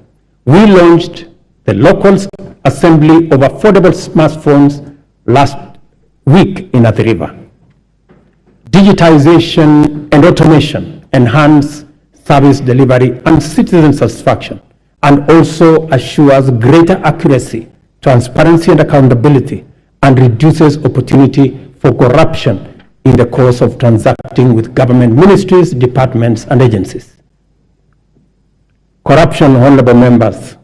C: we launched the local assembly of affordable smartphones last week in Athi River. Digitization and automation enhance service delivery and citizen satisfaction, and also assures greater accuracy, transparency and accountability, and reduces opportunity for corruption in the course of transacting with government ministries, departments, and agencies. Corruption, honorable members,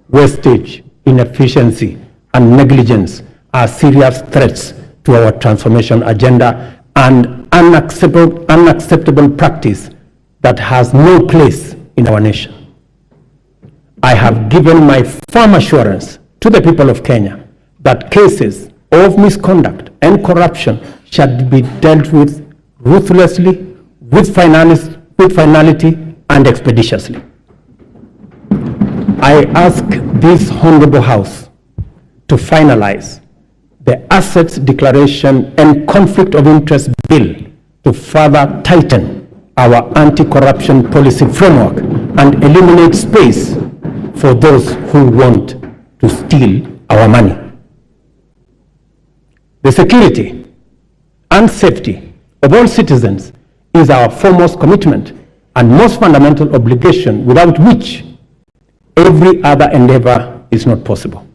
C: wastage, inefficiency, and negligence are serious threats to our transformation agenda and unacceptable practice that has no place in our nation. I have given my firm assurance to the people of Kenya that cases of misconduct and corruption shall be dealt with ruthlessly, with finality, and expeditiously. I ask this honorable House to finalize the Assets Declaration and Conflict of Interest Bill to further tighten our anti-corruption policy framework and eliminate space for those who want to steal our money. The security and safety of all citizens is our foremost commitment and most fundamental obligation, without which every other endeavor is not possible.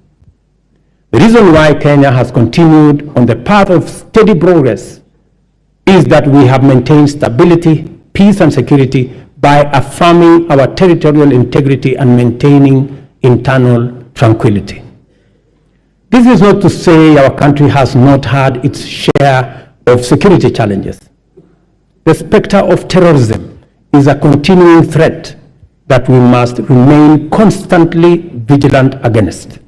C: The reason why Kenya has continued on the path of steady progress is that we have maintained stability, peace, and security by affirming our territorial integrity and maintaining internal tranquility. This is not to say our country has not had its share of security challenges. The specter of terrorism is a continuing threat that we must remain constantly vigilant against.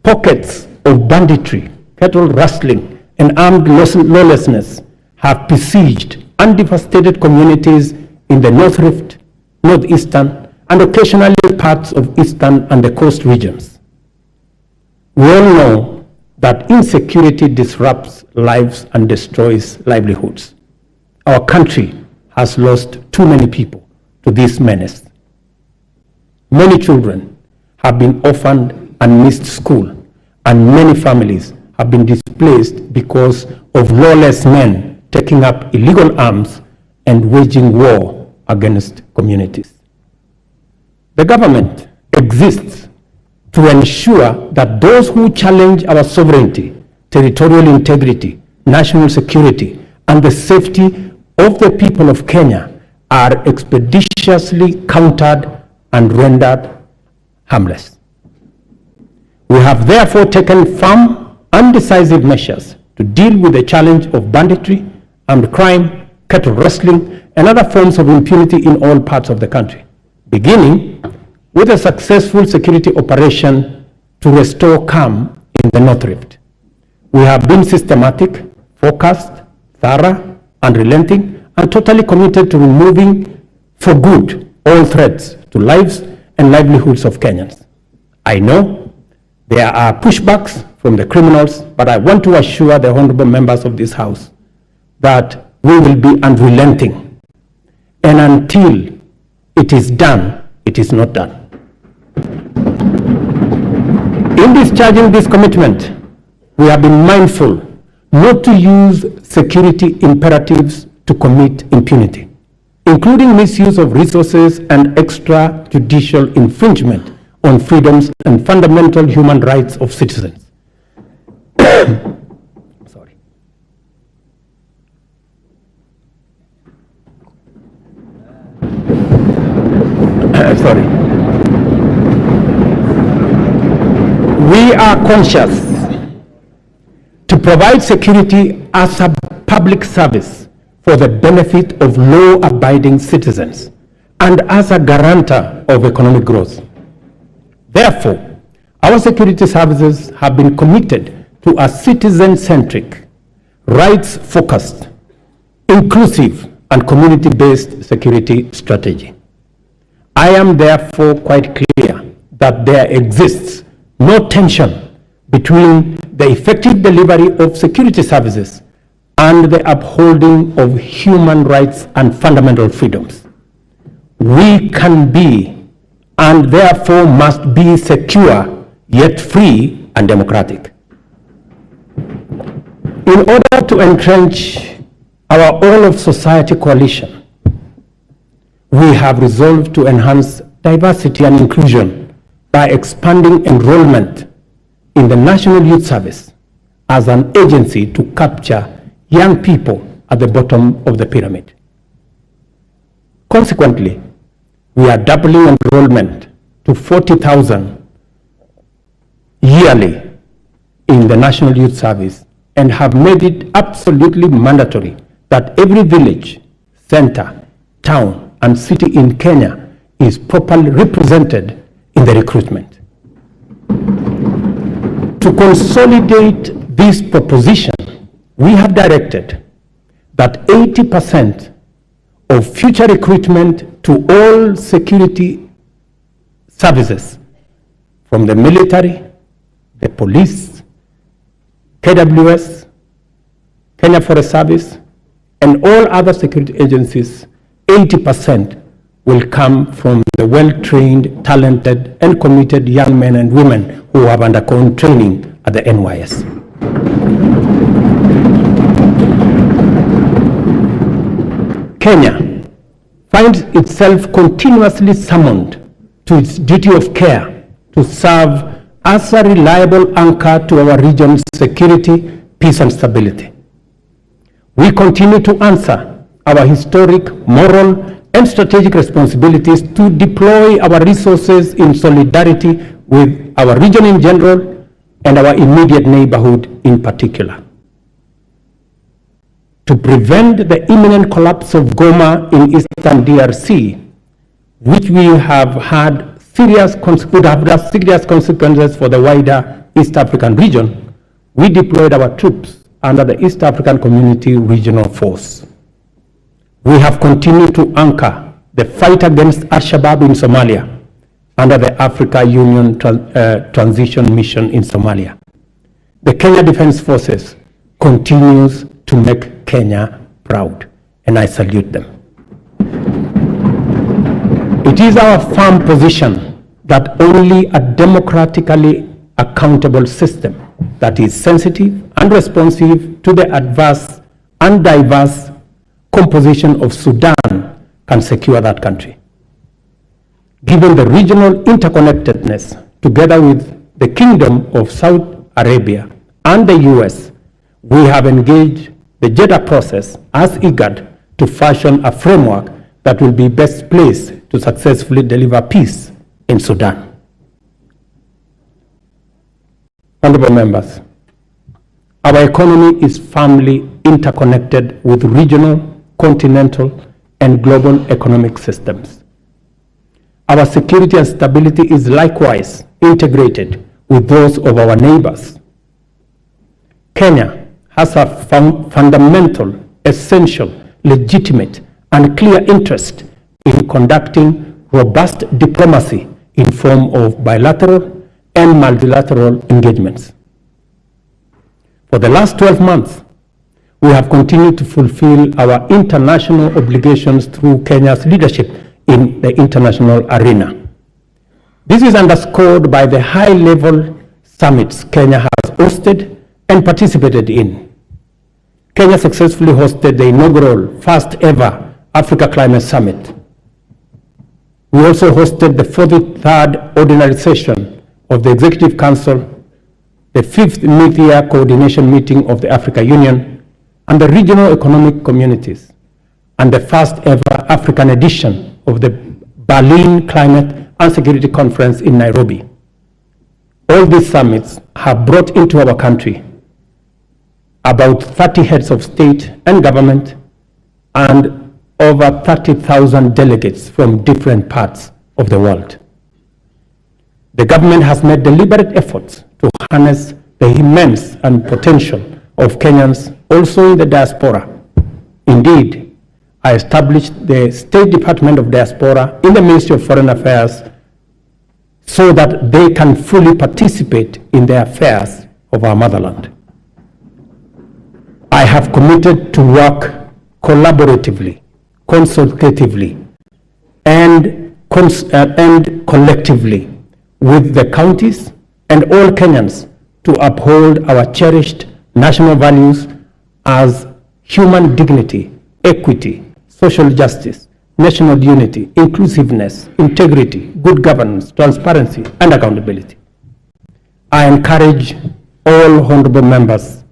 C: Pockets of banditry, cattle rustling, and armed lawlessness have besieged and devastated communities in the North Rift, Northeastern, and occasionally parts of Eastern and the coast regions. We all know that insecurity disrupts lives and destroys livelihoods. Our country has lost too many people to this menace. Many children have been orphaned and missed school, and many families have been displaced because of lawless men taking up illegal arms and waging war against communities. The government exists to ensure that those who challenge our sovereignty, territorial integrity, national security, and the safety of the people of Kenya are expeditiously countered and rendered harmless. We have therefore taken firm and decisive measures to deal with the challenge of banditry, armed crime, cattle rustling, and other forms of impunity in all parts of the country, beginning with a successful security operation to restore calm in the North Rift. We have been systematic, focused, thorough, unrelenting, and totally committed to removing for good all threats to lives and livelihoods of Kenyans. I know there are pushbacks from the criminals, but I want to assure the honorable members of this House that we will be unrelenting. And until it is done, it is not done. In discharging this commitment, we have been mindful not to use security imperatives to commit impunity, including misuse of resources and extrajudicial infringement on freedoms and fundamental human rights of citizens. Sorry. Sorry. We are conscious to provide security as a public service for the benefit of law-abiding citizens and as a guarantor of economic growth. Therefore, our security services have been committed to a citizen-centric, rights-focused, inclusive, and community-based security strategy. I am therefore quite clear that there exists no tension between the effective delivery of security services and the upholding of human rights and fundamental freedoms. We can be and therefore must be secure, yet free and democratic. In order to entrench our all-of-society coalition, we have resolved to enhance diversity and inclusion by expanding enrollment in the National Youth Service as an agency to capture young people at the bottom of the pyramid. Consequently, we are doubling enrollment to 40,000 yearly in the National Youth Service and have made it absolutely mandatory that every village, center, town, and city in Kenya is properly represented in the recruitment. To consolidate this proposition, we have directed that 80% of future recruitment to all security services, from the military, the police, KWS, Kenya Forest Service, and all other security agencies, 80% will come from the well-trained, talented, and committed young men and women who have undergone training at the NYS. Kenya finds itself continuously summoned to its duty of care to serve as a reliable anchor to our region's security, peace, and stability. We continue to answer our historic, moral, and strategic responsibilities to deploy our resources in solidarity with our region in general and our immediate neighborhood in particular. To prevent the imminent collapse of Goma in eastern DRC, which we have had could have had serious consequences for the wider East African region, we deployed our troops under the East African Community Regional Force. We have continued to anchor the fight against AJAABU in Somalia under the Africa Union Transition Mission in Somalia. The Kenya Defense Forces continues to make Kenya proud, and I salute them. It is our firm position that only a democratically accountable system that is sensitive and responsive to the adverse and diverse composition of Sudan can secure that country. Given the regional interconnectedness, together with the Kingdom of Saudi Arabia and the US, we have engaged the Jeddah process as IGAD to fashion a framework that will be best placed to successfully deliver peace in Sudan. Honorable members, our economy is firmly interconnected with regional, continental, and global economic systems. Our security and stability is likewise integrated with those of our neighbors. Kenya has a fundamental, essential, legitimate, and clear interest in conducting robust diplomacy in form of bilateral and multilateral engagements. For the last 12 months, we have continued to fulfill our international obligations through Kenya's leadership in the international arena. This is underscored by the high-level summits Kenya has hosted and participated in. Kenya successfully hosted the inaugural first-ever Africa Climate Summit. We also hosted the 43rd ordinary session of the Executive Council, the 5th mid-year coordination meeting of the Africa Union and the regional economic communities, and the first-ever African edition of the Berlin Climate and Security Conference in Nairobi. All these summits have brought into our country about 30 heads of state and government and over 30,000 delegates from different parts of the world. The government has made deliberate efforts to harness the immense and potential of Kenyans also in the diaspora. Indeed, I established the State Department of Diaspora in the Ministry of Foreign Affairs so that they can fully participate in the affairs of our motherland. I have committed to work collaboratively, consultatively, and collectively with the counties and all Kenyans to uphold our cherished national values as human dignity, equity, social justice, national unity, inclusiveness, integrity, good governance, transparency, and accountability. I encourage all honorable members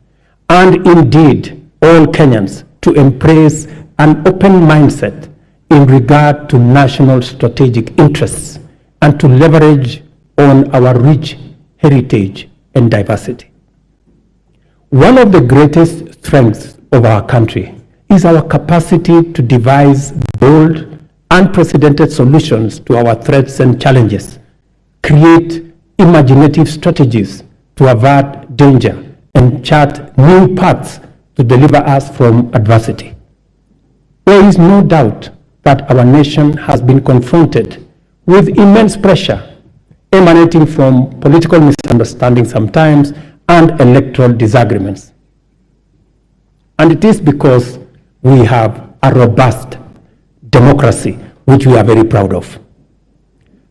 C: and indeed all Kenyans to embrace an open mindset in regard to national strategic interests and to leverage on our rich heritage and diversity. One of the greatest strengths of our country is our capacity to devise bold, unprecedented solutions to our threats and challenges, create imaginative strategies to avert danger, and chart new paths to deliver us from adversity. There is no doubt that our nation has been confronted with immense pressure emanating from political misunderstandings sometimes and electoral disagreements. And it is because we have a robust democracy, which we are very proud of.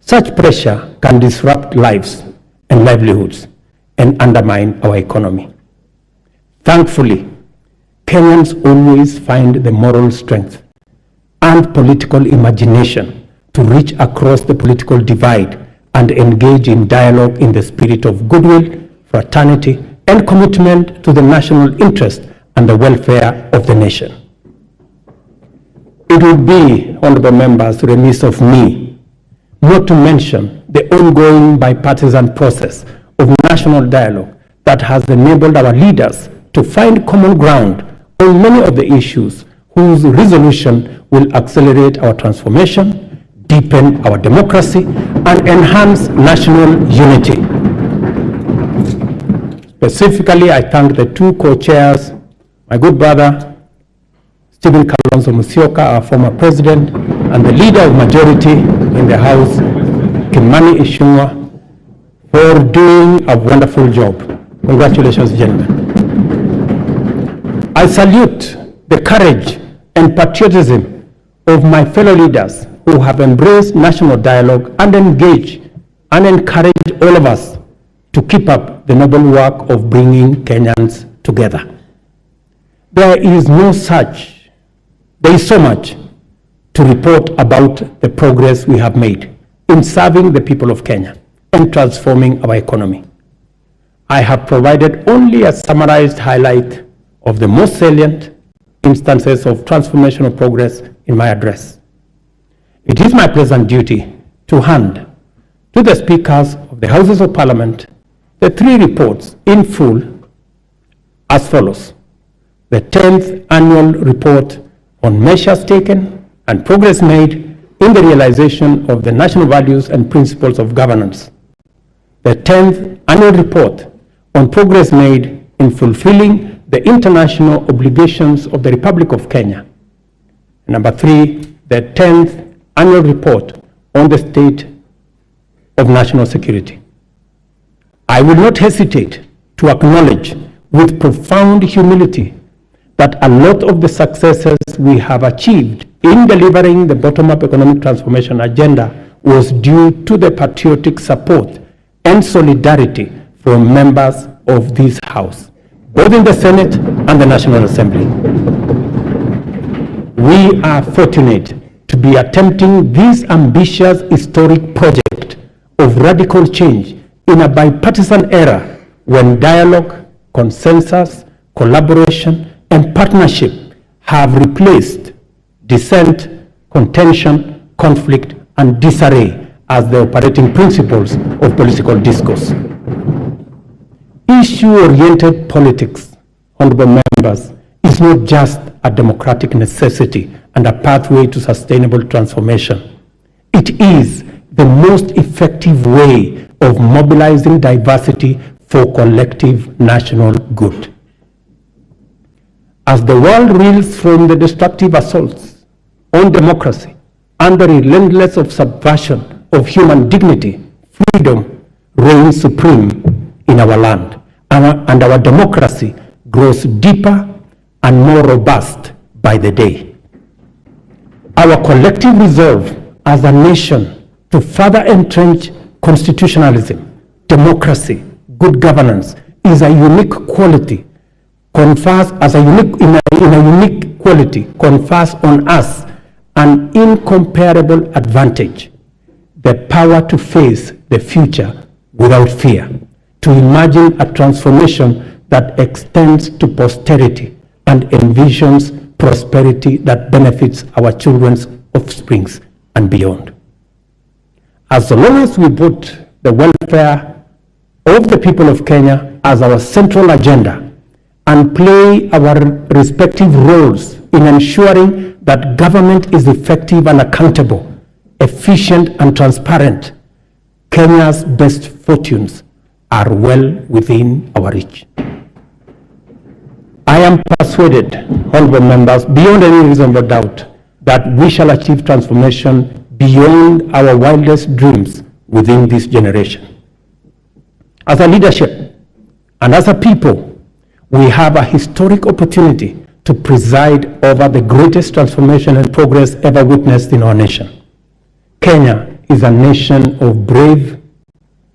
C: Such pressure can disrupt lives and livelihoods and undermine our economy. Thankfully, Kenyans always find the moral strength and political imagination to reach across the political divide and engage in dialogue in the spirit of goodwill, fraternity, and commitment to the national interest and the welfare of the nation. It would be, honorable members, remiss of me not to mention the ongoing bipartisan process of national dialogue that has enabled our leaders to find common ground on many of the issues whose resolution will accelerate our transformation, deepen our democracy, and enhance national unity. Specifically, I thank the two co-chairs, my good brother, Stephen Kalonzo Musyoka, our former president, and the leader of majority in the House, Kimani Ichung'wah, for doing a wonderful job. Congratulations, gentlemen. I salute the courage and patriotism of my fellow leaders who have embraced national dialogue and engage and encourage all of us to keep up the noble work of bringing Kenyans together. There is so much to report about the progress we have made in serving the people of Kenya and transforming our economy. I have provided only a summarized highlight of the most salient instances of transformational progress in my address. It is my pleasant duty to hand to the speakers of the Houses of Parliament the three reports in full as follows: the 10th annual report on measures taken and progress made in the realization of the national values and principles of governance, the 10th annual report on progress made in fulfilling the international obligations of the Republic of Kenya. Number 3, the 10th annual report on the state of national security. I will not hesitate to acknowledge with profound humility that a lot of the successes we have achieved in delivering the bottom-up economic transformation agenda was due to the patriotic support and solidarity from members of this House, both in the Senate and the National Assembly. We are fortunate to be attempting this ambitious historic project of radical change in a bipartisan era when dialogue, consensus, collaboration, and partnership have replaced dissent, contention, conflict, and disarray as the operating principles of political discourse. Issue-oriented politics, honorable members, is not just a democratic necessity and a pathway to sustainable transformation. It is the most effective way of mobilizing diversity for collective national good. As the world reels from the destructive assaults on democracy and the relentless subversion of human dignity, freedom reigns supreme in our land, and our democracy grows deeper and more robust by the day. Our collective resolve as a nation to further entrench constitutionalism, democracy, good governance is a unique quality, confers on us an incomparable advantage, the power to face the future without fear, to imagine a transformation that extends to posterity and envisions prosperity that benefits our children's offsprings and beyond. As long as we put the welfare of the people of Kenya as our central agenda and play our respective roles in ensuring that government is effective and accountable, efficient and transparent, Kenya's best fortunes are well within our reach. I am persuaded, honorable members, beyond any reasonable doubt, that we shall achieve transformation beyond our wildest dreams within this generation. As a leadership and as a people, we have a historic opportunity to preside over the greatest transformation and progress ever witnessed in our nation. Kenya is a nation of brave,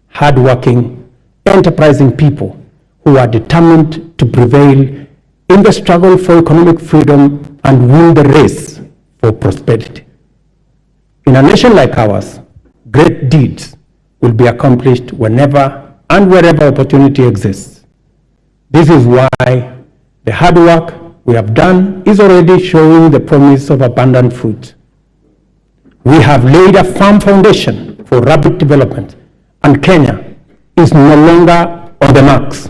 C: hardworking, enterprising people who are determined to prevail in the struggle for economic freedom and win the race for prosperity. In a nation like ours, great deeds will be accomplished whenever and wherever opportunity exists. This is why the hard work we have done is already showing the promise of abundant fruit. We have laid a firm foundation for rapid development, and Kenya is no longer on the marks.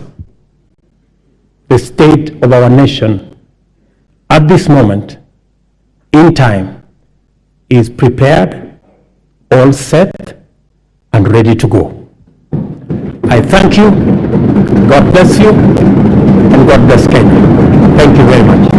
C: The state of our nation at this moment in time is prepared, all set, and ready to go. I thank you, God bless you, and God bless Kenya. Thank you very much.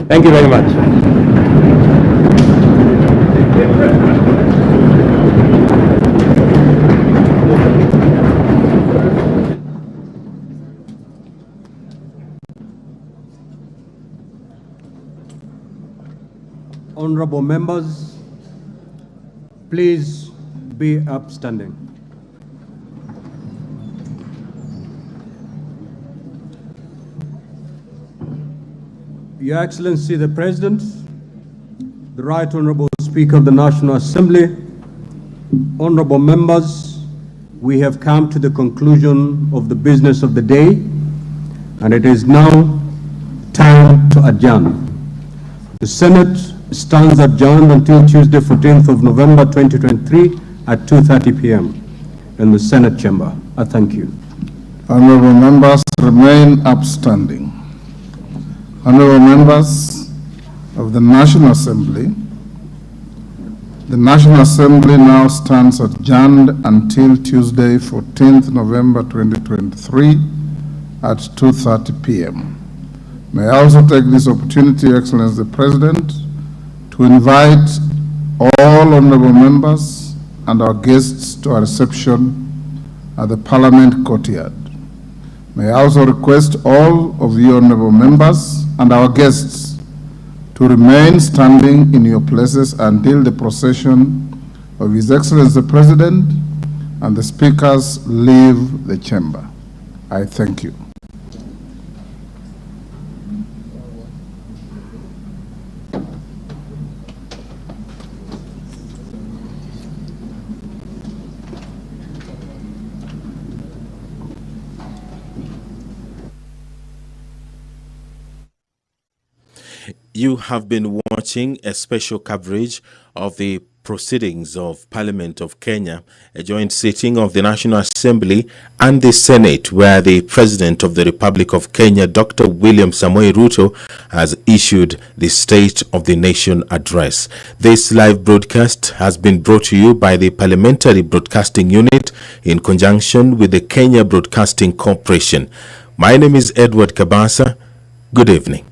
C: Thank you very much.
A: Honorable members, please be upstanding. Your Excellency the President, the Right Honorable Speaker of the National Assembly, honorable members, we have come to the conclusion of the business of the day, and it is now time to adjourn. The Senate stands adjourned until Tuesday, 14th of November 2023 at 2:30 p.m. in the Senate chamber. I thank you.
B: Honorable members remain upstanding. Honorable members of the National Assembly, the National Assembly now stands adjourned until Tuesday, 14th November 2023 at 2:30 p.m. May I also take this opportunity, Excellency the President, to invite all honorable members and our guests to a reception at the Parliament courtyard. May I also request all of you honorable members and our guests to remain standing in your places until the procession of His Excellency the President and the speakers leave the chamber. I thank you.
D: You have been watching a special coverage of the proceedings of Parliament of Kenya, a joint sitting of the National Assembly and the Senate, where the President of the Republic of Kenya, Dr. William Samoei Ruto, has issued the State of the Nation address. This live broadcast has been brought to you by the Parliamentary Broadcasting Unit in conjunction with the Kenya Broadcasting Corporation. My name is Edward Kabasa. Good evening.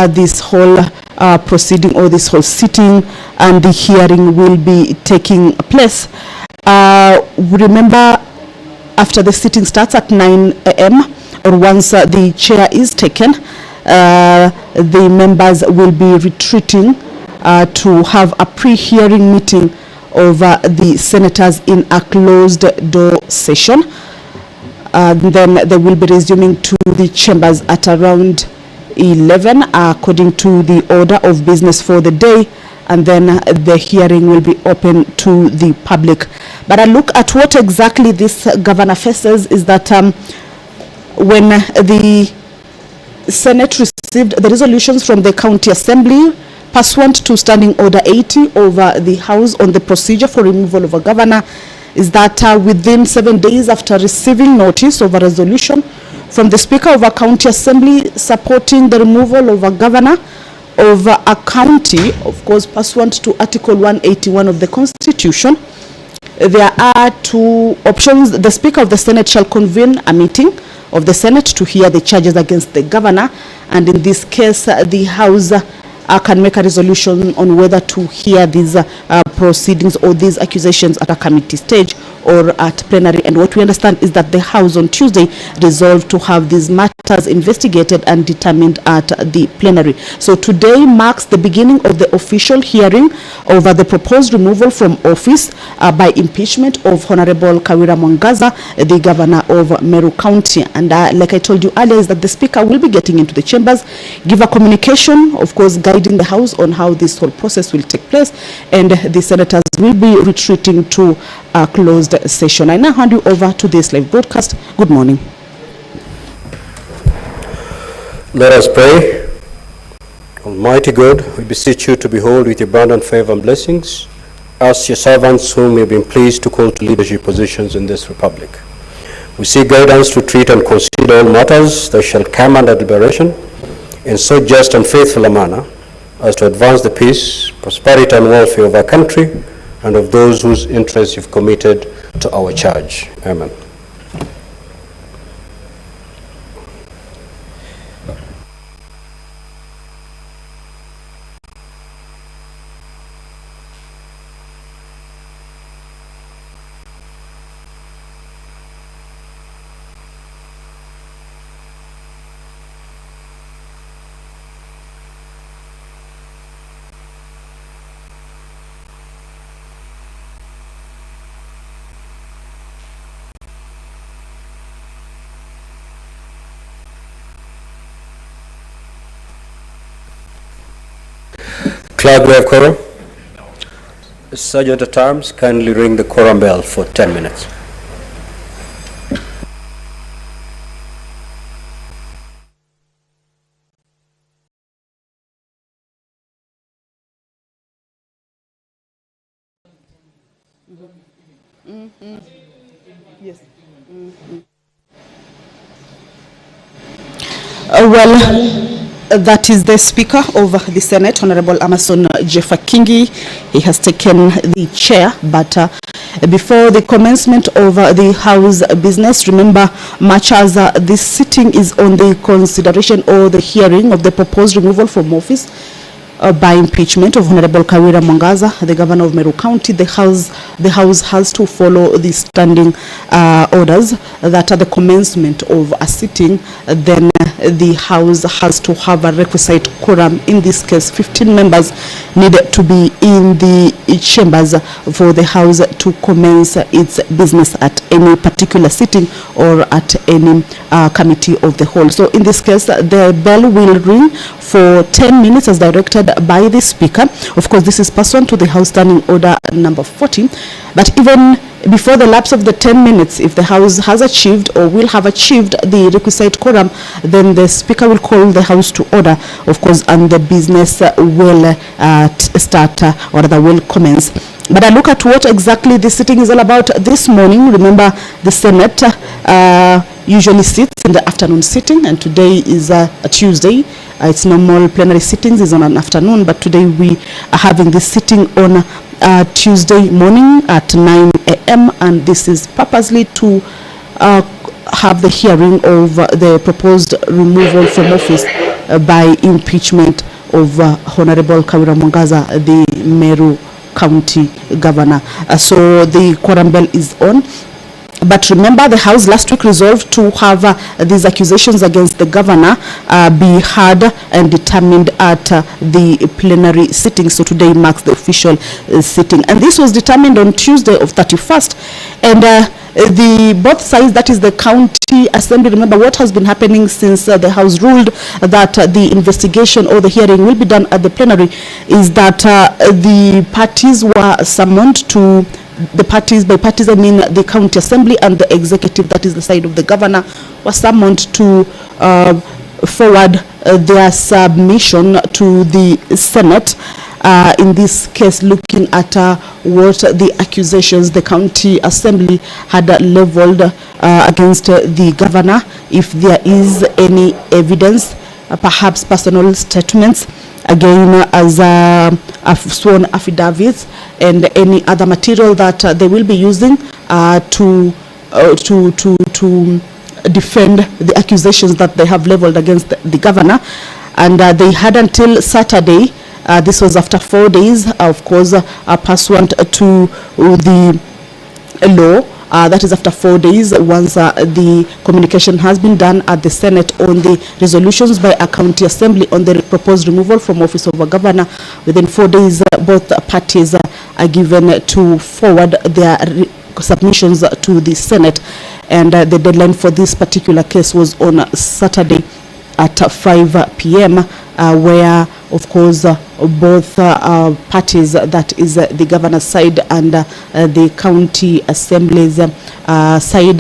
E: this whole proceeding or this whole sitting and the hearing will be taking place. Remember, after the sitting starts at 9 a.m. or once the chair is taken, the members will be retreating to have a pre-hearing meeting of the senators in a closed door session. Then they will be resuming to the chambers at around 11 according to the order of business for the day, and then the hearing will be open to the public. But a look at what exactly this governor faces is that when the Senate received the resolutions from the County Assembly pursuant to Standing Order 80 over the House on the procedure for removal of a governor, is that within 7 days after receiving notice of a resolution from the Speaker of a County Assembly supporting the removal of a governor of a county, of course pursuant to Article 181 of the Constitution, there are two options. The Speaker of the Senate shall convene a meeting of the Senate to hear the charges against the governor, and in this case the House can make a resolution on whether to hear these proceedings or these accusations at a committee stage or at plenary. And what we understand is that the House on Tuesday resolved to have these matters investigated and determined at the plenary. So today marks the beginning of the official hearing over the proposed removal from office by impeachment of Honorable Kawira Mwangaza, the governor of Meru County. And like I told you earlier, is that the Speaker will be getting into the chambers, give a communication, of course guiding the House on how this whole process will take place, and the senators will be retreating to a closed session. I now hand you over to this live broadcast. Good morning.
F: Let us pray. Almighty God, we beseech you to behold with your abundant favor and blessings us, your servants, whom you have been pleased to call to leadership positions in this republic. We seek guidance to treat and consider all matters that shall come under deliberation in so just and faithful a manner as to advance the peace, prosperity, and welfare of our country and of those whose interests you've committed to our charge. Amen. Clerk, we have quorum. Sergeant at Arms, kindly ring the quorum bell for 10 minutes.
E: Yes. Well, that is the Speaker of the Senate, Honorable Amason Jeffa Kingi. He has taken the chair, but before the commencement of the House business, remember, much as this sitting is on the consideration or the hearing of the proposed removal from office by impeachment of Honorable Kawira Mwangaza, the governor of Meru County, the House has to follow the standing orders that at the commencement of a sitting, then the House has to have a requisite quorum. In this case, 15 members needed to be in the chambers for the House to commence its business at any particular sitting or at any committee of the whole. So in this case, the bell will ring for 10 minutes as directed by the Speaker. Of course, this is pursuant to the House Standing Order number 14. But even before the lapse of the 10 minutes, if the House has achieved or will have achieved the requisite quorum, then the Speaker will call the House to order, of course, and the business will start or rather will commence. But I look at what exactly this sitting is all about this morning. Remember, the Senate usually sits in the afternoon sitting, and today is a Tuesday. Its normal plenary sittings is on an afternoon, but today we are having this sitting on Tuesday morning at 9 a.m. and this is purposely to have the hearing of the proposed removal from office by impeachment of Honorable Kawira Mwangaza, the Meru County Governor. So the quorum bell is on. But remember, the House last week resolved to have these accusations against the governor be heard and determined at the plenary sitting. So today marks the official sitting. And this was determined on Tuesday of 31st. And the both sides, that is the county assembly, remember what has been happening since the House ruled that the investigation or the hearing will be done at the plenary, is that the parties were summoned to, the parties, by parties I mean the county assembly and the executive, that is the side of the governor, was summoned to forward their submission to the Senate. In this case, looking at what the accusations the county assembly had leveled against the governor, if there is any evidence, perhaps personal statements, again as sworn affidavits, and any other material that they will be using to defend the accusations that they have leveled against the governor. And they had until Saturday. This was after 4 days, of course, pursuant to the law. That is after 4 days, once the communication has been done at the Senate on the resolutions by a county assembly on the proposed removal from office of a governor. Within 4 days, both parties are given to forward their submissions to the Senate. And the deadline for this particular case was on Saturday at 5 p.m. Where, of course, both parties, that is the governor's side and the county assembly's side,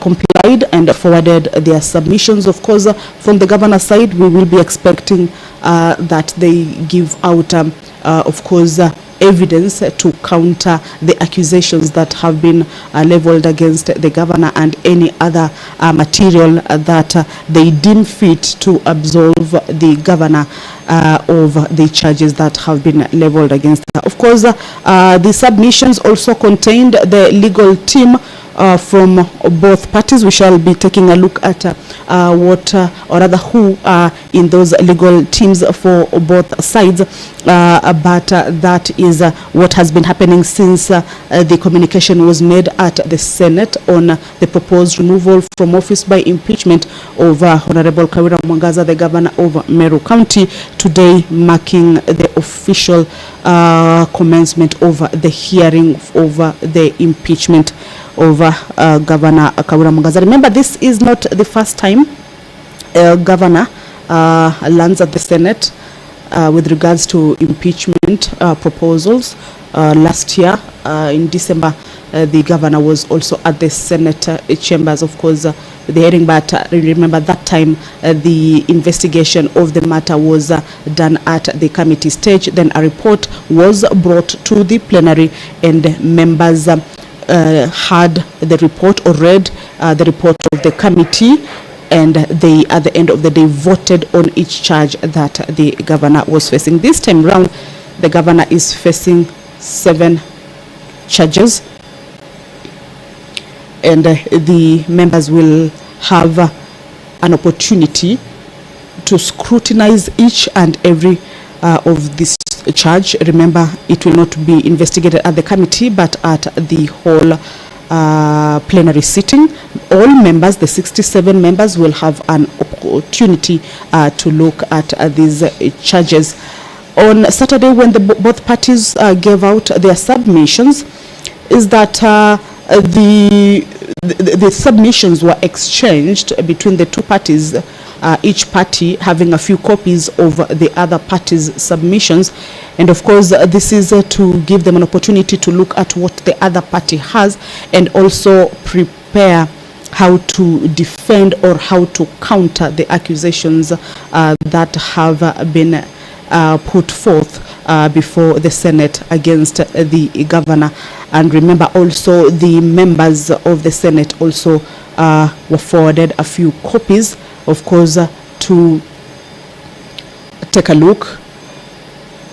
E: complied and forwarded their submissions. Of course, from the governor's side, we will be expecting that they give out, of course, evidence to counter the accusations that have been leveled against the governor, and any other material that they deem fit to absolve the governor of the charges that have been leveled against her. Of course, the submissions also contained the legal team from both parties. We shall be taking a look at what, or rather who are in those legal teams for both sides. But that is what has been happening since the communication was made at the Senate on the proposed removal from office by impeachment of Honorable Kawira Mwangaza, the governor of Meru County, today marking the official commencement of the hearing over the impeachment over Governor Kawira Mwangaza. Remember, this is not the first time governor lands at the Senate with regards to impeachment proposals. Last year, in December, the governor was also at the Senate chambers, of course, the hearing, but remember that time the investigation of the matter was done at the committee stage. Then a report was brought to the plenary, and members had the report or read the report of the committee, and they, at the end of the day, voted on each charge that the governor was facing. This time round, the governor is facing 7 charges, and the members will have an opportunity to scrutinize each and every of this charge. Remember, it will not be investigated at the committee, but at the whole plenary sitting. All members, the 67 members, will have an opportunity to look at these charges. On Saturday, when both parties gave out their submissions, is that the submissions were exchanged between the two parties, each party having a few copies of the other party's submissions. And of course, this is to give them an opportunity to look at what the other party has, and also prepare how to defend or how to counter the accusations that have been put forth before the Senate against the governor. And remember, also the members of the Senate also were forwarded a few copies, of course, to take a look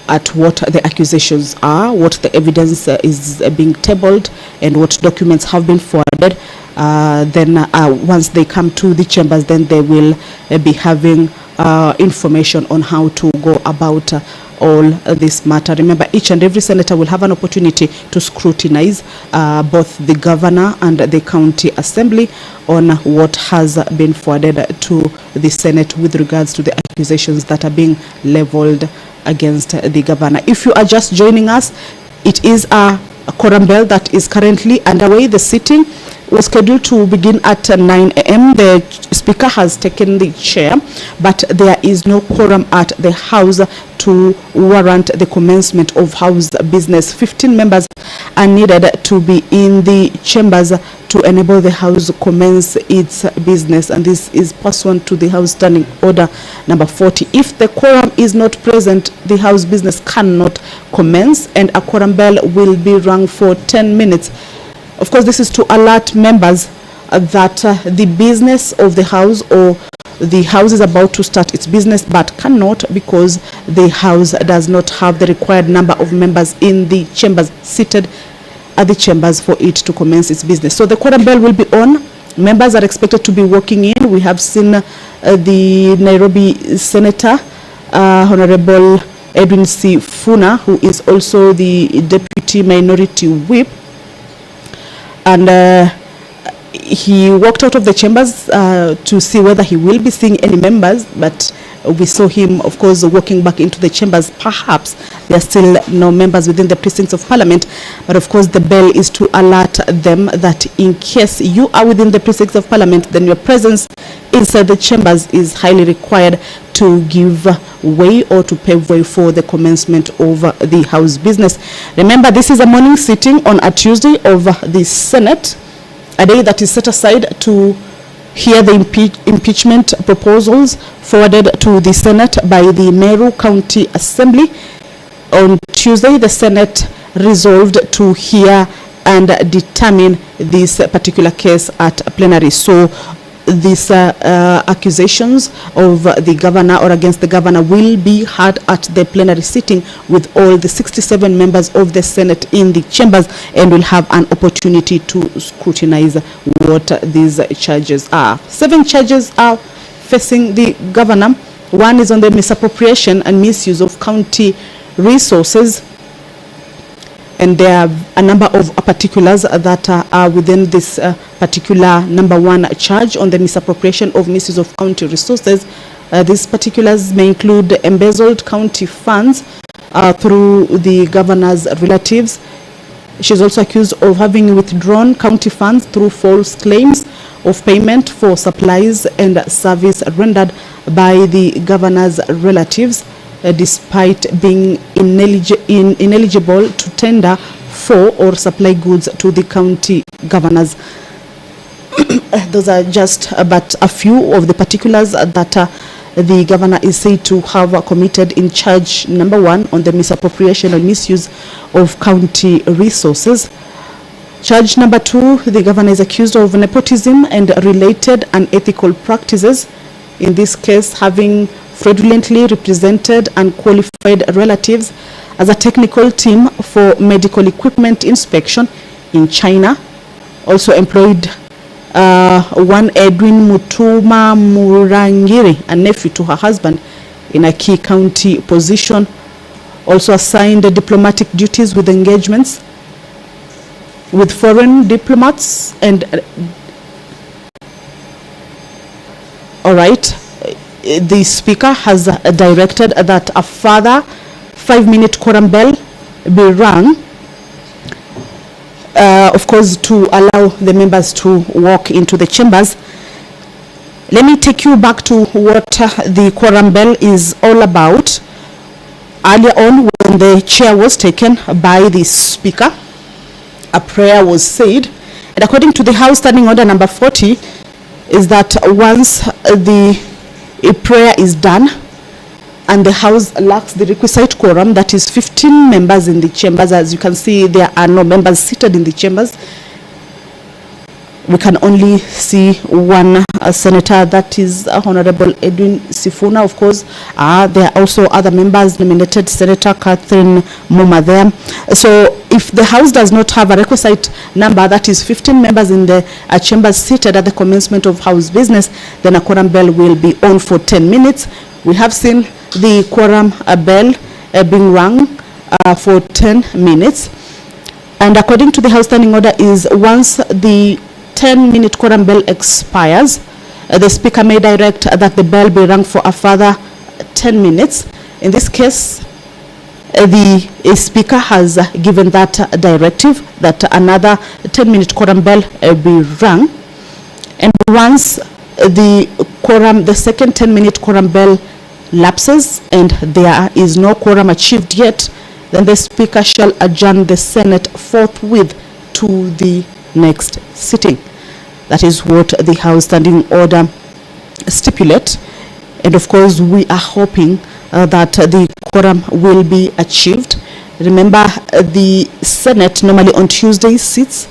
E: at what the accusations are, what the evidence is being tabled, and what documents have been forwarded. Then once they come to the chambers, then they will be having information on how to go about all this matter. Remember, each and every senator will have an opportunity to scrutinize both the governor and the county assembly on what has been forwarded to the Senate with regards to the accusations that are being leveled against the governor. If you are just joining us, it is a quorum bell that is currently underway. The sitting was scheduled to begin at 9 a.m. The Speaker has taken the chair, but there is no quorum at the House to warrant the commencement of House business. 15 members are needed to be in the chambers to enable the House commence its business, and this is pursuant to the House Standing Order number 40. If the quorum is not present, the House business cannot commence, and a quorum bell will be rung for 10 minutes. Of course, this is to alert members that the business of the House or the House is about to start its business, but cannot because the House does not have the required number of members in the chambers seated at the chambers for it to commence its business. So the quorum bell will be on. Members are expected to be walking in. We have seen the Nairobi Senator, Honorable Edwin C. Funa, who is also the Deputy Minority Whip, and he walked out of the chambers to see whether he will be seeing any members, but we saw him, of course, walking back into the chambers. Perhaps there are still no members within the precincts of Parliament, but of course the bell is to alert them that in case you are within the precincts of Parliament, then your presence inside the chambers is highly required to give way or to pave way for the commencement of the House business. Remember, this is a morning sitting on a Tuesday of the Senate, a day that is set aside to hear the impeachment proposals forwarded to the Senate by the Meru County Assembly. On Tuesday, the Senate resolved to hear and determine this particular case at plenary. So these accusations of the governor or against the governor will be heard at the plenary sitting with all the 67 members of the Senate in the chambers, and will have an opportunity to scrutinize what these charges are. 7 charges are facing the governor. One is on the misappropriation and misuse of county resources, and there are a number of particulars that are within this particular number 1 charge on the misappropriation of misuse of county resources. These particulars may include embezzled county funds through the governor's relatives. She's also accused of having withdrawn county funds through false claims of payment for supplies and service rendered by the governor's relatives, despite being ineligible to tender for or supply goods to the county governors. Those are just but a few of the particulars that the governor is said to have committed in charge number 1 on the misappropriation and misuse of county resources. Charge number 2, the governor is accused of nepotism and related unethical practices. In this case, having fraudulently represented unqualified relatives as a technical team for medical equipment inspection in China. Also employed one Edwin Mutuma Murangiri, a nephew to her husband, in a key county position. Also assigned diplomatic duties with engagements with foreign diplomats and all right. The Speaker has directed that a further 5-minute quorum bell be rung, of course, to allow the members to walk into the chambers. Let me take you back to what the quorum bell is all about. Earlier on, when the chair was taken by the Speaker, a prayer was said, and according to the House Standing Order number 40, is that once a prayer is done and the House lacks the requisite quorum, that is 15 members in the chambers. As you can see, there are no members seated in the chambers. we can only see one senator, that is Honorable Edwin Sifuna. Of course, there are also other members nominated, Senator Catherine Muma there. So if the House does not have a requisite number, that is 15 members in the chambers seated at the commencement of House business, then a quorum bell will be on for 10 minutes. We have seen the quorum bell being rung for 10 minutes. And according to the House Standing Order is once the 10-minute quorum bell expires, the Speaker may direct that the bell be rung for a further 10 minutes. In this case, the Speaker has given that directive that another 10-minute quorum bell be rung. And once the second 10-minute quorum bell lapses and there is no quorum achieved yet, then the Speaker shall adjourn the Senate forthwith to the next sitting. That is what the House Standing Order stipulates. And of course, we are hoping that the quorum will be achieved. Remember, the Senate normally on Tuesday sits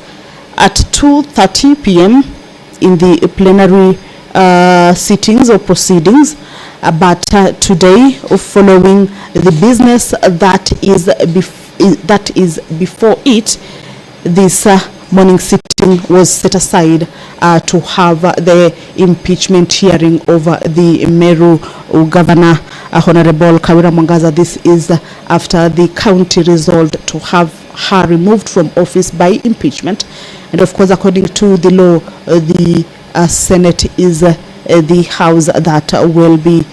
E: at 2:30 p.m. in the plenary sittings or proceedings. But today, following the business that is before it, this morning sitting was set aside to have the impeachment hearing over the Meru Governor, Honorable Kawira Mwangaza. This is after the county resolved to have her removed from office by impeachment. And of course, according to the law, the Senate is the House that will be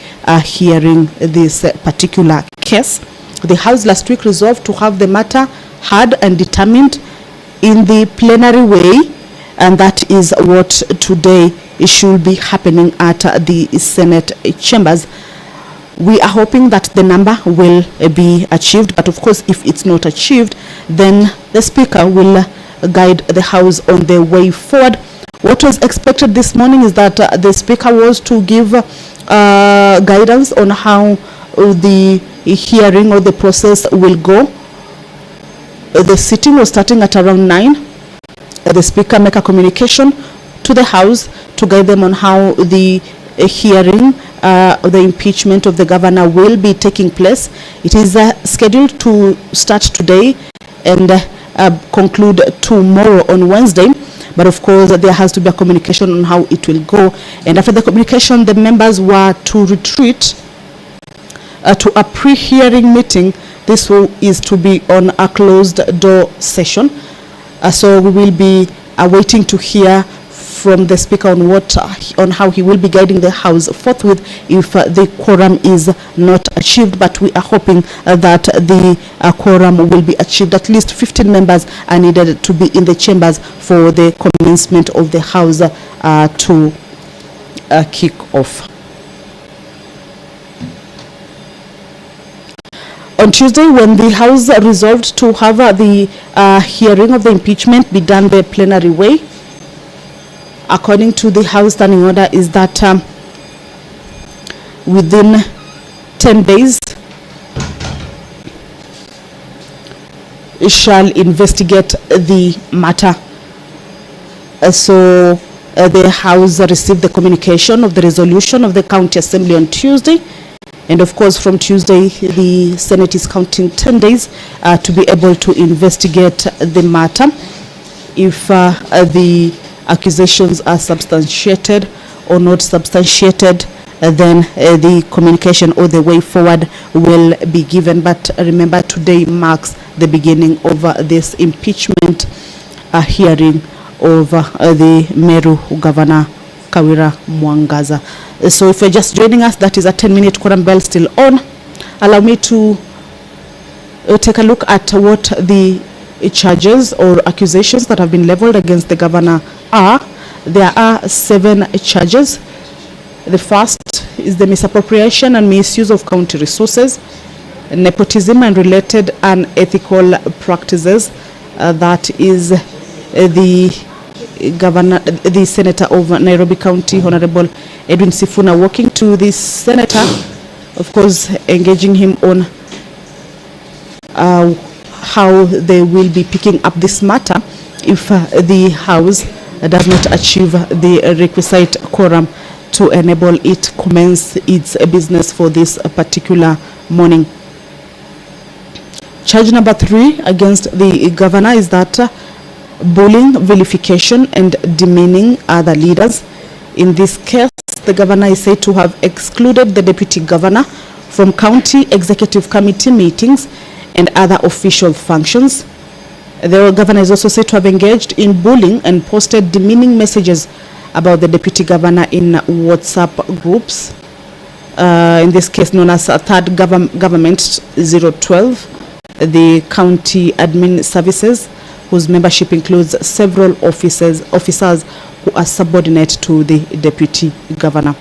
E: hearing this particular case. The House last week resolved to have the matter heard and determined in the plenary way, and that is what today should be happening at the Senate chambers. We are hoping that the number will be achieved, but of course, if it's not achieved, then the Speaker will guide the House on the way forward. What was expected this morning is that the Speaker was to give guidance on how the hearing or the process will go. The sitting was starting at around 9. The Speaker make a communication to the House to guide them on how the hearing, the impeachment of the governor will be taking place. It is scheduled to start today and conclude tomorrow on Wednesday. But of course, there has to be a communication on how it will go. And after the communication, the members were to retreat to a pre-hearing meeting. This is to be on a closed door session. So we will be waiting to hear from the Speaker on how he will be guiding the House forthwith if the quorum is not achieved. But we are hoping that the quorum will be achieved. At least 15 members are needed to be in the chambers for the commencement of the House to kick off. On Tuesday, when the House resolved to have the hearing of the impeachment be done the plenary way, according to the House Standing Order, is that within 10 days, it shall investigate the matter. So the House received the communication of the resolution of the County Assembly on Tuesday. And of course, from Tuesday, the Senate is counting 10 days to be able to investigate the matter. If the accusations are substantiated or not substantiated, then the communication or the way forward will be given. But remember, today marks the beginning of this impeachment hearing of the Meru Governor Kawira Mwangaza. So if you're just joining us, that is a 10-minute quorum bell still on. Allow me to take a look at what the charges or accusations that have been leveled against the governor are. There are 7 charges. The first is the misappropriation and misuse of county resources, nepotism and related unethical practices. That is the Senator of Nairobi County, Honorable Edwin Sifuna, walking to the Senator, of course, engaging him on how they will be picking up this matter if the House does not achieve the requisite quorum to enable it commence its business for this particular morning. Charge number 3 against the governor is that bullying, vilification, and demeaning other leaders. In this case, the governor is said to have excluded the deputy governor from county executive committee meetings and other official functions. The governor is also said to have engaged in bullying and posted demeaning messages about the deputy governor in WhatsApp groups. In this case, known as Third Government 012, the county admin services, whose membership includes several officers who are subordinate to the deputy governor.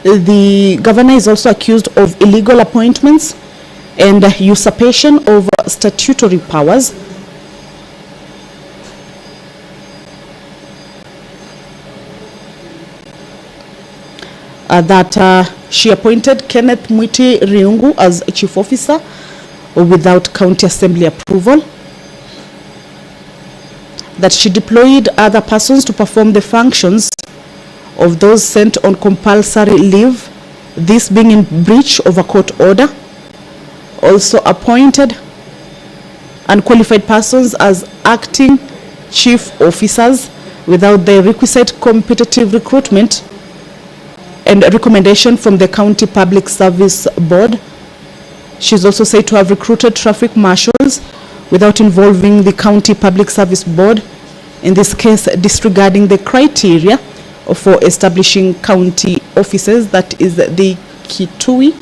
E: The governor is also accused of illegal appointments and usurpation of statutory powers. That she appointed Kenneth Mwiti Riungu as chief officer without county assembly approval. That she deployed other persons to perform the functions of those sent on compulsory leave, this being in breach of a court order. Also appointed unqualified persons as acting chief officers without the requisite competitive recruitment and a recommendation from the County Public Service Board. She is also said to have recruited traffic marshals without involving the County Public Service Board, in this case disregarding the criteria for establishing county offices, that is the Kitui.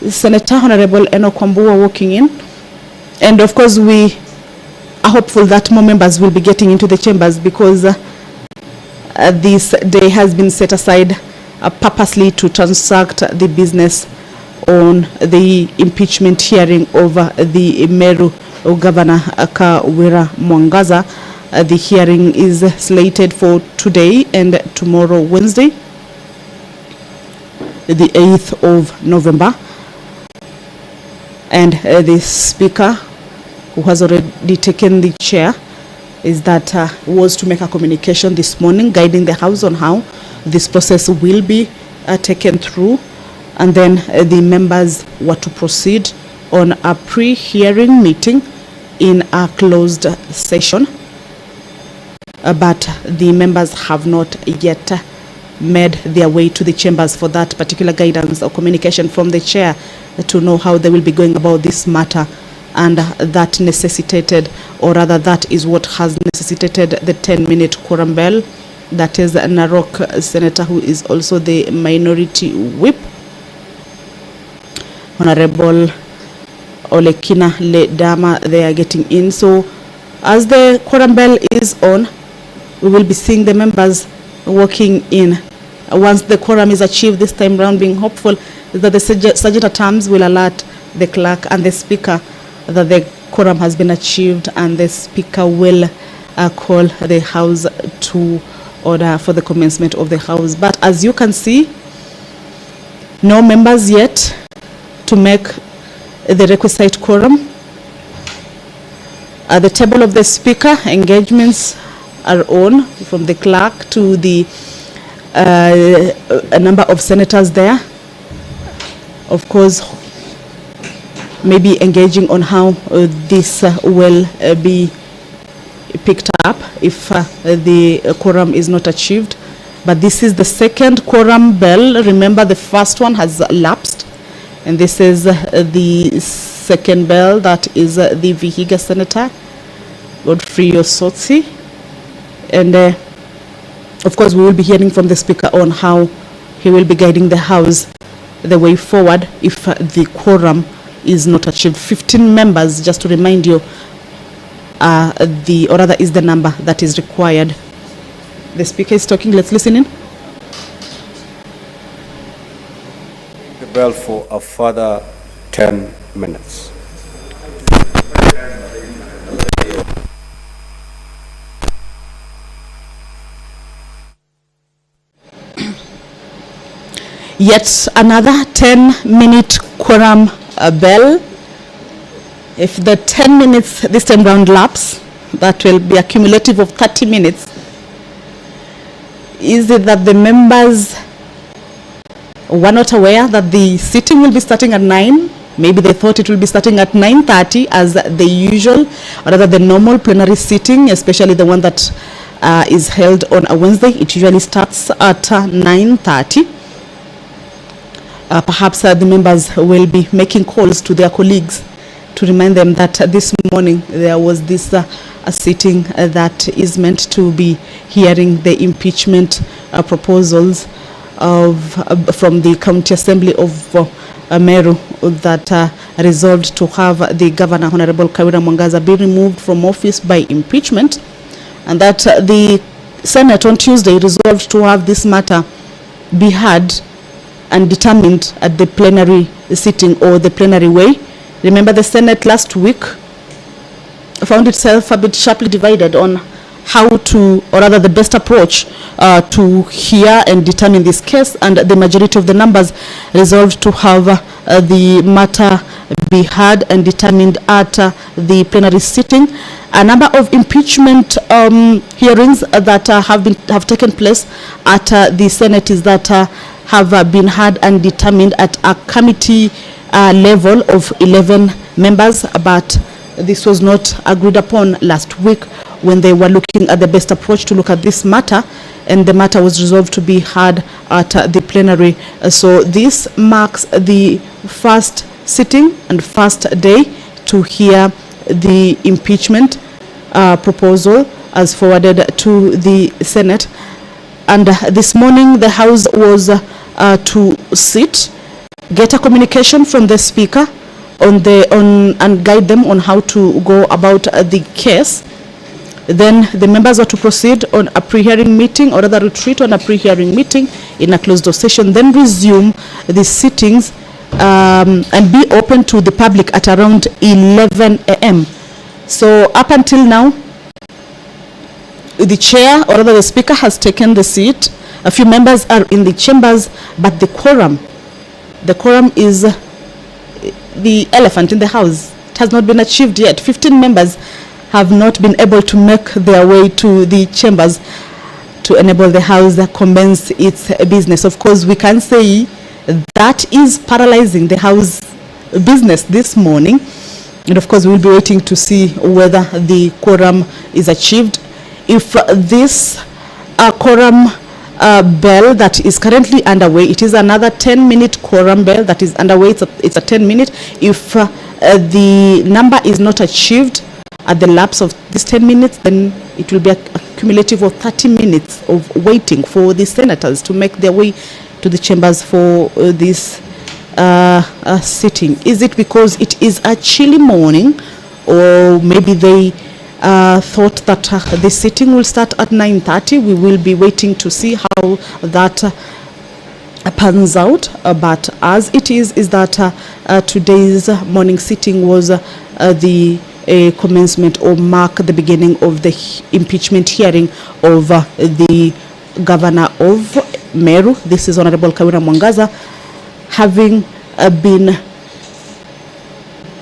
E: Senator Honorable Enoch Wambua walking in, and of course we are hopeful that more members will be getting into the chambers, because this day has been set aside purposely to transact the business on the impeachment hearing over the Meru Governor Kawira Mwangaza. The hearing is slated for today and tomorrow, Wednesday, the 8th of November. And the speaker, who has already taken the chair, is that was to make a communication this morning guiding the House on how this process will be taken through, and then the members were to proceed on a pre-hearing meeting in a closed session. But the members have not yet made their way to the chambers for that particular guidance or communication from the chair to know how they will be going about this matter. And that necessitated, or rather that is what has necessitated the 10-minute quorum bell. That is Narok Senator, who is also the minority whip, Honorable Olekina Ledama. They are getting in. So as the quorum bell is on, we will be seeing the members walking in. Once the quorum is achieved this time round, being hopeful that the sergeant at arms will alert the clerk and the speaker that the quorum has been achieved, and the speaker will call the House to order for the commencement of the House. But as you can see, no members yet to make the requisite quorum. At the table of the speaker, engagements are on, from the clerk to the a number of senators there. Of course, maybe engaging on how this will be picked up if the quorum is not achieved. But this is the second quorum bell. Remember, the first one has lapsed, and this is the second bell. That is the Vihiga Senator Godfrey Osotsi. And of course, we will be hearing from the speaker on how he will be guiding the House the way forward if the quorum is not achieved. 15 members, just to remind you, or rather is the number that is required. The speaker is talking. Let's listen in.
F: The bell for a further 10 minutes.
E: Yet another 10-minute quorum bell. If the 10 minutes this time round lapse, that will be a cumulative of 30 minutes. Is it that the members were not aware that the sitting will be starting at 9? Maybe they thought it will be starting at 9:30 as the usual, or rather the normal plenary sitting, especially the one that is held on a Wednesday. It usually starts at 9:30. Perhaps the members will be making calls to their colleagues to remind them that this morning there was this a sitting that is meant to be hearing the impeachment proposals from the County Assembly of Meru that resolved to have the Governor, Honorable Kawira Mwangaza, be removed from office by impeachment, and that the Senate on Tuesday resolved to have this matter be heard and determined at the plenary sitting or the plenary way. Remember, the Senate last week found itself a bit sharply divided on how to, or rather the best approach to hear and determine this case, and the majority of the numbers resolved to have the matter be heard and determined at the plenary sitting. A number of impeachment hearings that have taken place at the Senate is that have been heard and determined at a committee level of 11 members, but this was not agreed upon last week when they were looking at the best approach to look at this matter, and the matter was resolved to be heard at the plenary. So this marks the first sitting and first day to hear the impeachment proposal as forwarded to the Senate. And this morning the House was to sit, get a communication from the Speaker and guide them on how to go about the case. Then the members are to proceed on a pre-hearing meeting, or rather retreat on a pre-hearing meeting in a closed door session, then resume the sittings and be open to the public at around 11 a.m. So up until now, the chair, or rather the Speaker, has taken the seat. A few members are in the chambers, but the quorum is the elephant in the house. It has not been achieved yet. 15 members have not been able to make their way to the chambers to enable the House to commence its business. Of course, we can say that is paralyzing the House business this morning. And of course, we'll be waiting to see whether the quorum is achieved. If this quorum bell that is currently underway, it is another 10-minute quorum bell that is underway. It's a 10-minute. If the number is not achieved at the lapse of this 10 minutes, then it will be a cumulative of 30 minutes of waiting for the senators to make their way to the chambers for this sitting. Is it because it is a chilly morning, or maybe they thought that the sitting will start at 9:30? We will be waiting to see how that pans out. But as it is that today's morning sitting was the commencement or mark the beginning of the impeachment hearing of the Governor of Meru. This is Honorable Kawira Mwangaza, having been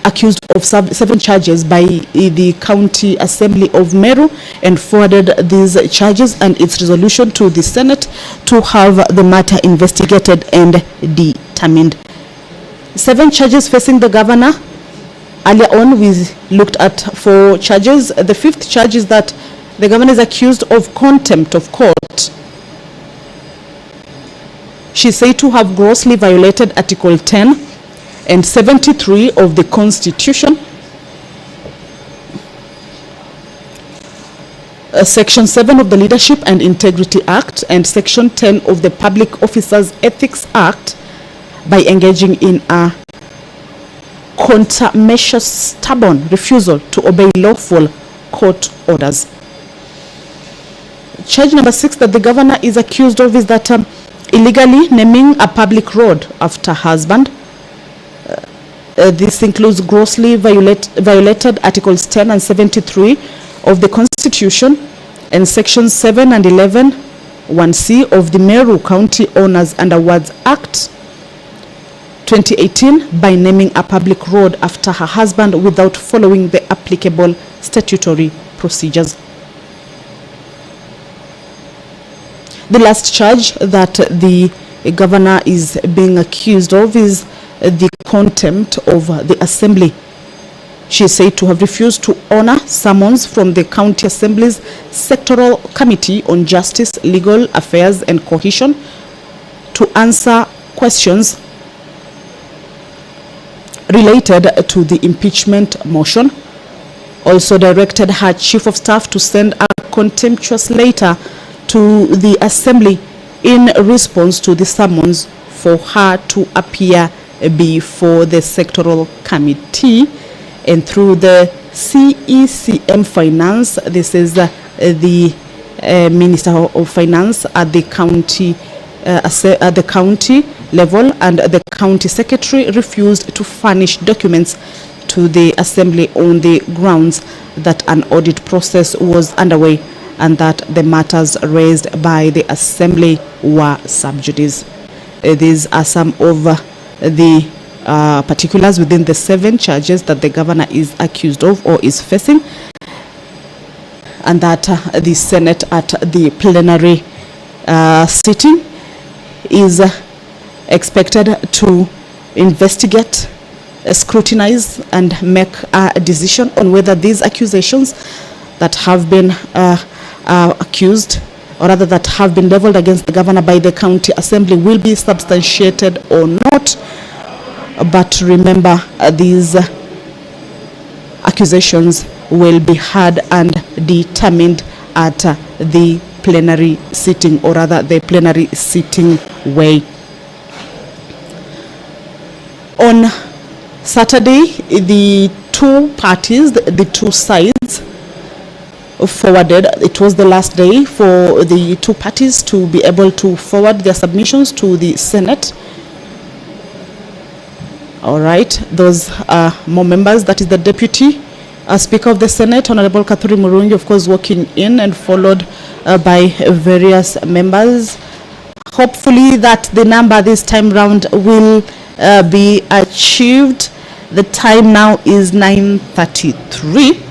E: accused of 7 charges by the County Assembly of Meru, and forwarded these charges and its resolution to the Senate to have the matter investigated and determined. 7 charges facing the Governor. Earlier on, we looked at 4 charges. The 5th charge is that the Governor is accused of contempt of court. She is said to have grossly violated Article 10 and 73 of the Constitution, Section 7 of the Leadership and Integrity Act, and Section 10 of the Public Officers Ethics Act, by engaging in a contumacious, stubborn refusal to obey lawful court orders. Charge number 6 that the Governor is accused of is that illegally naming a public road after her husband. This includes grossly violated Articles 10 and 73 of the Constitution and Sections 7 and 11, 1C of the Meru County Owners and Awards Act. 2018 by naming a public road after her husband without following the applicable statutory procedures. The last charge that the governor is being accused of is the contempt of the assembly. She is said to have refused to honor summons from the County Assembly's Sectoral Committee on Justice, Legal Affairs and Cohesion to answer questions related to the impeachment motion. Also directed her chief of staff to send a contemptuous letter to the Assembly in response to the summons for her to appear before the Sectoral Committee. And through the CECM Finance, this is the Minister of Finance at the county level, and the county secretary refused to furnish documents to the Assembly on the grounds that an audit process was underway and that the matters raised by the Assembly were sub judice. These are some of the particulars within the 7 charges that the governor is accused of or is facing, and that the Senate at the plenary sitting is expected to investigate, scrutinize and make a decision on whether these accusations that have been accused, or rather that have been leveled against the governor by the county assembly, will be substantiated or not. But remember, these accusations will be heard and determined at the plenary sitting, or rather the plenary sitting way. On Saturday, the two parties, the two sides forwarded, it was the last day for the two parties to be able to forward their submissions to the Senate. All right, those are more members. That is the Deputy Speaker of the Senate, Honorable Kathuri Murungi, of course, walking in, and followed by various members. Hopefully that the number this time round will be achieved. The time now is 9:33,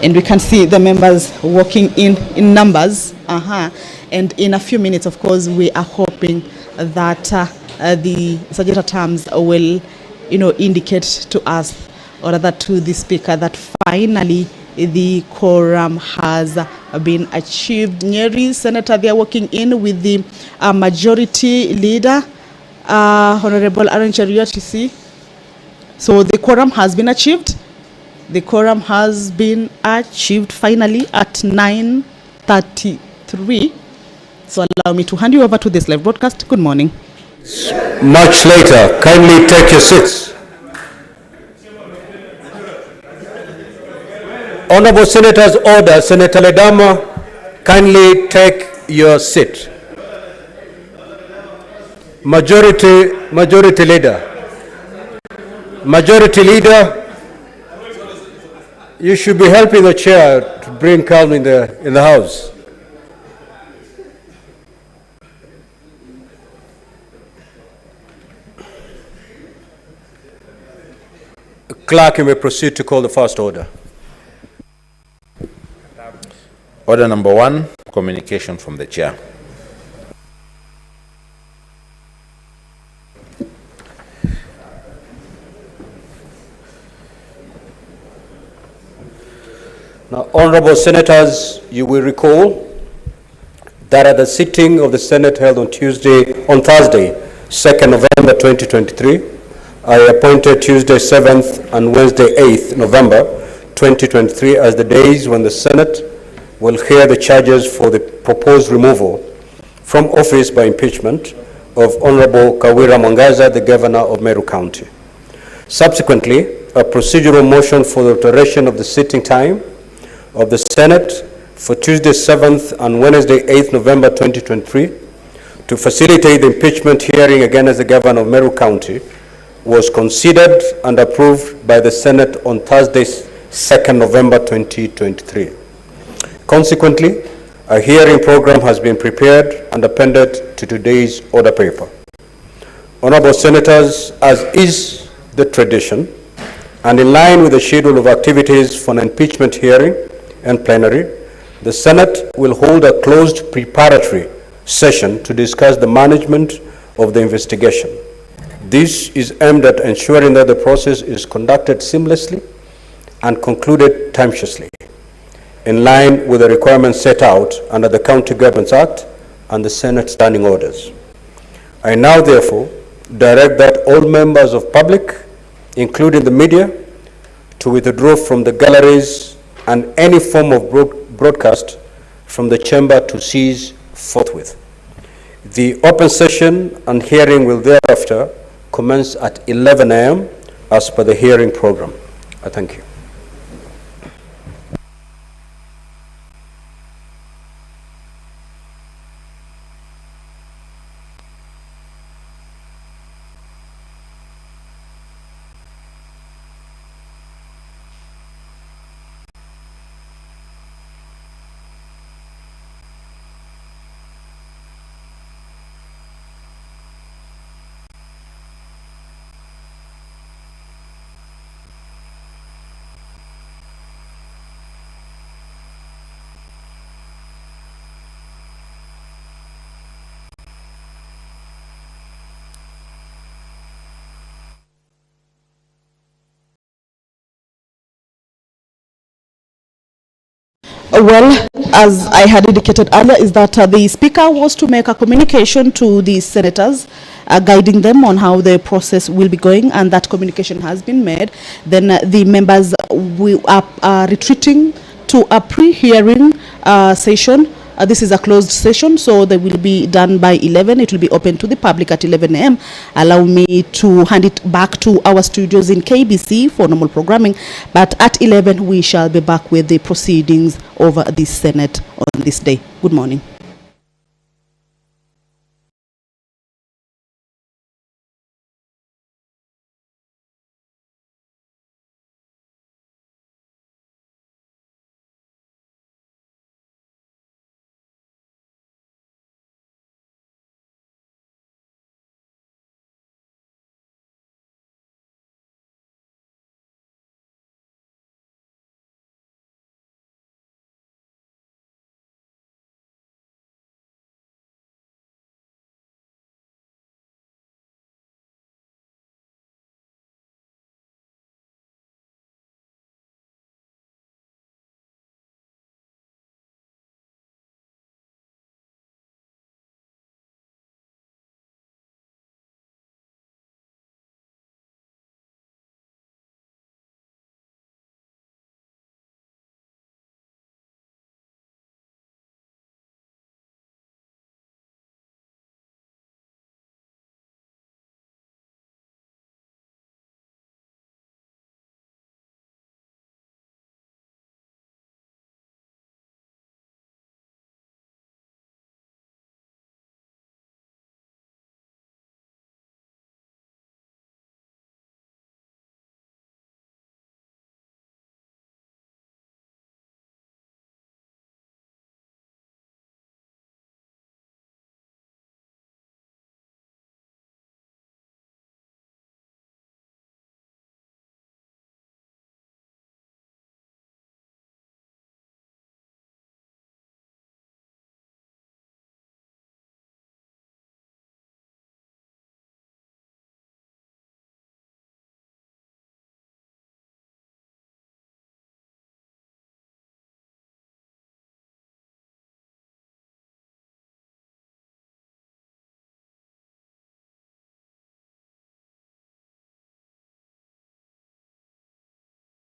E: and we can see the members walking in numbers. And in a few minutes, of course, we are hoping that the Sajeta terms will, indicate to us, or rather to the Speaker, that finally the quorum has been achieved. Nyeri Senator, they are walking in with the majority leader, Honorable Aaron Cheruiyot, you see. So the quorum has been achieved. The quorum has been achieved finally at 9:33. So allow me to hand you over to this live broadcast. Good morning.
F: Much later, kindly take your seats. Honorable Senators, order. Senator Ledama, kindly take your seat. Majority Leader. Majority Leader, you should be helping the chair to bring calm in the House. Clerk, you may proceed to call the first order.
G: Order number 1, communication from the chair.
F: Now, honorable senators, you will recall that at the sitting of the Senate held on Thursday, 2nd November 2023, I appointed Tuesday 7th and Wednesday 8th November 2023 as the days when the Senate will hear the charges for the proposed removal from office by impeachment of Honorable Kawira Mwangaza, the Governor of Meru County. Subsequently, a procedural motion for the alteration of the sitting time of the Senate for Tuesday 7th and Wednesday 8th November 2023 to facilitate the impeachment hearing against the Governor of Meru County was considered and approved by the Senate on Thursday 2nd November 2023. Consequently, a hearing program has been prepared and appended to today's order paper. Honorable Senators, as is the tradition, and in line with the schedule of activities for an impeachment hearing and plenary, the Senate will hold a closed preparatory session to discuss the management of the investigation. This is aimed at ensuring that the process is conducted seamlessly and concluded tempestuously, in line with the requirements set out under the County Governments Act and the Senate standing orders. I now therefore direct that all members of public, including the media, to withdraw from the galleries and any form of broadcast from the chamber to cease forthwith. The open session and hearing will thereafter commence at 11 a.m. as per the hearing program. I thank you.
E: Well, as I had indicated earlier, is that the Speaker was to make a communication to the Senators, guiding them on how the process will be going, and that communication has been made. Then the members are retreating to a pre-hearing session. This is a closed session, so they will be done by 11. It will be open to the public at 11 a.m. Allow me to hand it back to our studios in KBC for normal programming. But at 11, we shall be back with the proceedings over the Senate on this day. Good morning.